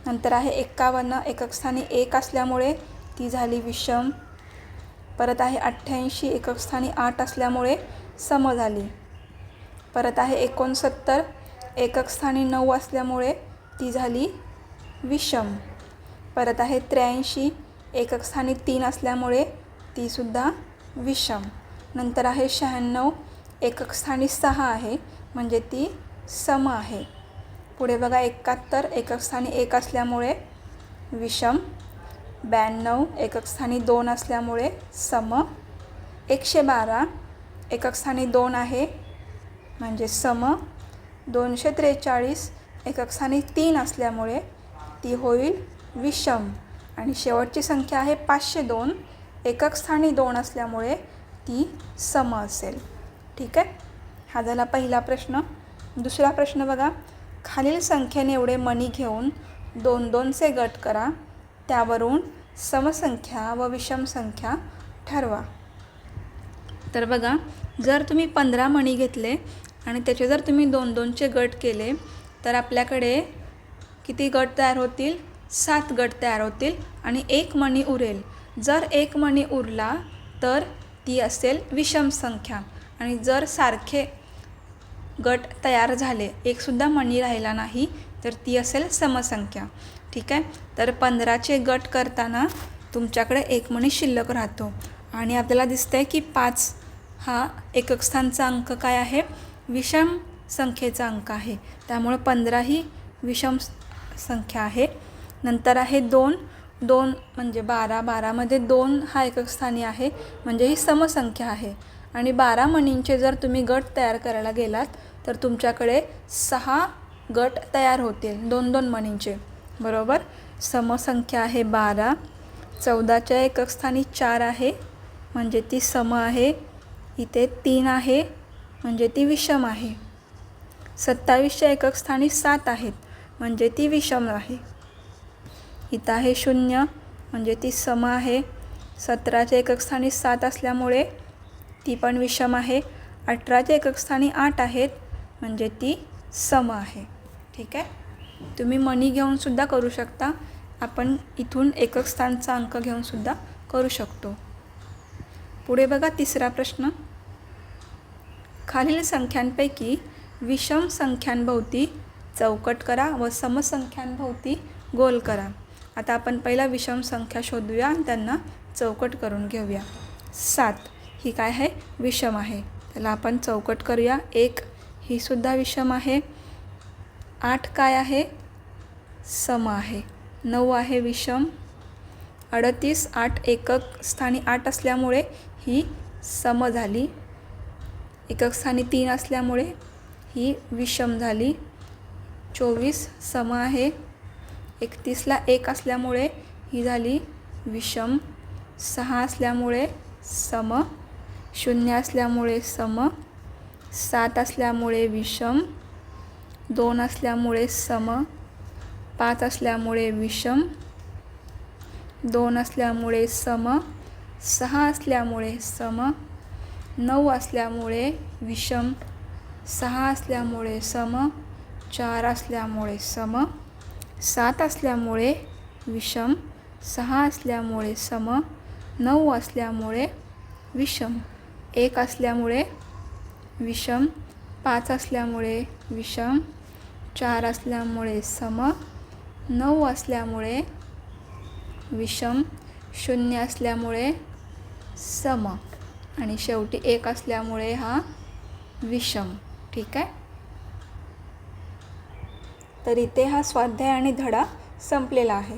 नंतर आहे 51, एकक स्थानी 1 असल्यामुळे ती झाली विषम. परत आहे 88, एकक स्थानी 8 असल्यामुळे सम झाली. परत आहे 69, एकक स्थानी 9 असल्यामुळे ती झाली विषम. परत आहे 83, एकक स्थानी 3 असल्यामुळे तीसुद्धा विषम. नंतर आहे 96, एकक स्थानी 6 आहे, म्हणजे ती सम आहे. पुढे बघा 71, एकक स्थानी 1 असल्यामुळे विषम. 92, एकक स्थानी 2 असल्यामुळे सम. 112, एकक स्थानी 2 आहे, म्हणजे सम. 243, एकक स्थानी 3 असल्यामुळे ती होईल विषम. आणि शेवटची संख्या आहे 502, एकक स्थानी 2 असल्यामुळे ती सम असेल. ठीक आहे, हा झाला पहिला प्रश्न. दुसरा प्रश्न बघा, खालील संख्येने एवढे मणी घेऊन 2-2चे गट करा, त्यावरून समसंख्या व विषम संख्या ठरवा. तर बघा, जर तुम्ही 15 मणी घेतले आणि त्याचे जर तुम्ही 2-2चे गट केले तर आपल्याकडे किती गट तयार होतील? 7 गट तयार होतील आणि 1 मणी उरेल. जर 1 मणी उरला तर ती असेल विषम संख्या, आणि जर सारखे गट तयार झाले, एकसुद्धा मणी राहिला नाही, तर ती असेल समसंख्या. ठीक आहे, तर 15चे गट करताना तुमच्याकडे 1 मणी शिल्लक राहतो आणि आपल्याला दिसतंय की 5 हा एकक स्थानचा अंक काय आहे? विषम संख्येचा अंक आहे, त्यामुळे 15 ही विषम संख्या आहे. नंतर आहे 2 म्हणजे 12, 12मध्ये 2 हा एकक स्थानी आहे, म्हणजे ही समसंख्या आहे. आणि 12 मणींचे जर तुम्ही गट तयार करायला गेलात तर तुमच्याकडे 6 गट तयार होतील 2-2 मणींचे, बरोबर. समसंख्या आहे 12. 14च्या एकक स्थानी 4 आहे, म्हणजे ती सम आहे. इथे 3 आहे, म्हणजे ती विषम आहे. 27च्या एकक स्थानी 7 आहेत, म्हणजे ती विषम आहे. इथं आहे 0, म्हणजे ती सम आहे. 17च्या एकक स्थानी 7 असल्यामुळे ती पण विषम आहे. 18च्या एकक स्थानी 8 आहेत, म्हणजे ती सम आहे. ठीक आहे, तुम्ही मणी घेऊनसुद्धा करू शकता. आपण इथून एकक स्थानचा अंक घेऊनसुद्धा करू शकतो. पुढे बघा तिसरा प्रश्न, खालील संख्यांपैकी विषम संख्यांभोवती चौकट करा व समसंख्यांभोवती गोल करा. आता आपण पहिला विषम संख्या शोधूया आणि त्यांना चौकट करून घेऊया. 7 ही काय आहे? विषम आहे, त्याला आपण चौकट करूया. 1 ही सुद्धा विषम आहे. 8 काय आहे? सम आहे. 9 आहे विषम. 38, 8 एकक स्थानी 8 असल्यामुळे ही सम झाली. एकक स्थानी 3 असल्यामुळे ही विषम झाली. 24 सम आहे. 31ला 1 असल्यामुळे ही झाली विषम. 6 असल्यामुळे सम. 0 असल्यामुळे सम. 7 असल्यामुळे विषम. 2 असल्यामुळे सम. 5 असल्यामुळे विषम. 2 असल्यामुळे सम. 6 असल्यामुळे सम. 9 असल्यामुळे विषम. 6 असल्यामुळे सम. 4 असल्यामुळे सम. 7 असल्यामुळे विषम. 6 असल्यामुळे सम. 9 असल्यामुळे विषम. 1 असल्यामुळे विषम. 5 असल्यामुळे विषम. 4 असल्यामुळे सम. 9 असल्यामुळे विषम. 0 असल्यामुळे सम. आणि शेवटी 1 असल्यामुळे हा विषम. ठीक आहे, तर इथे हा स्वाध्याय आणि धडा संपलेला आहे.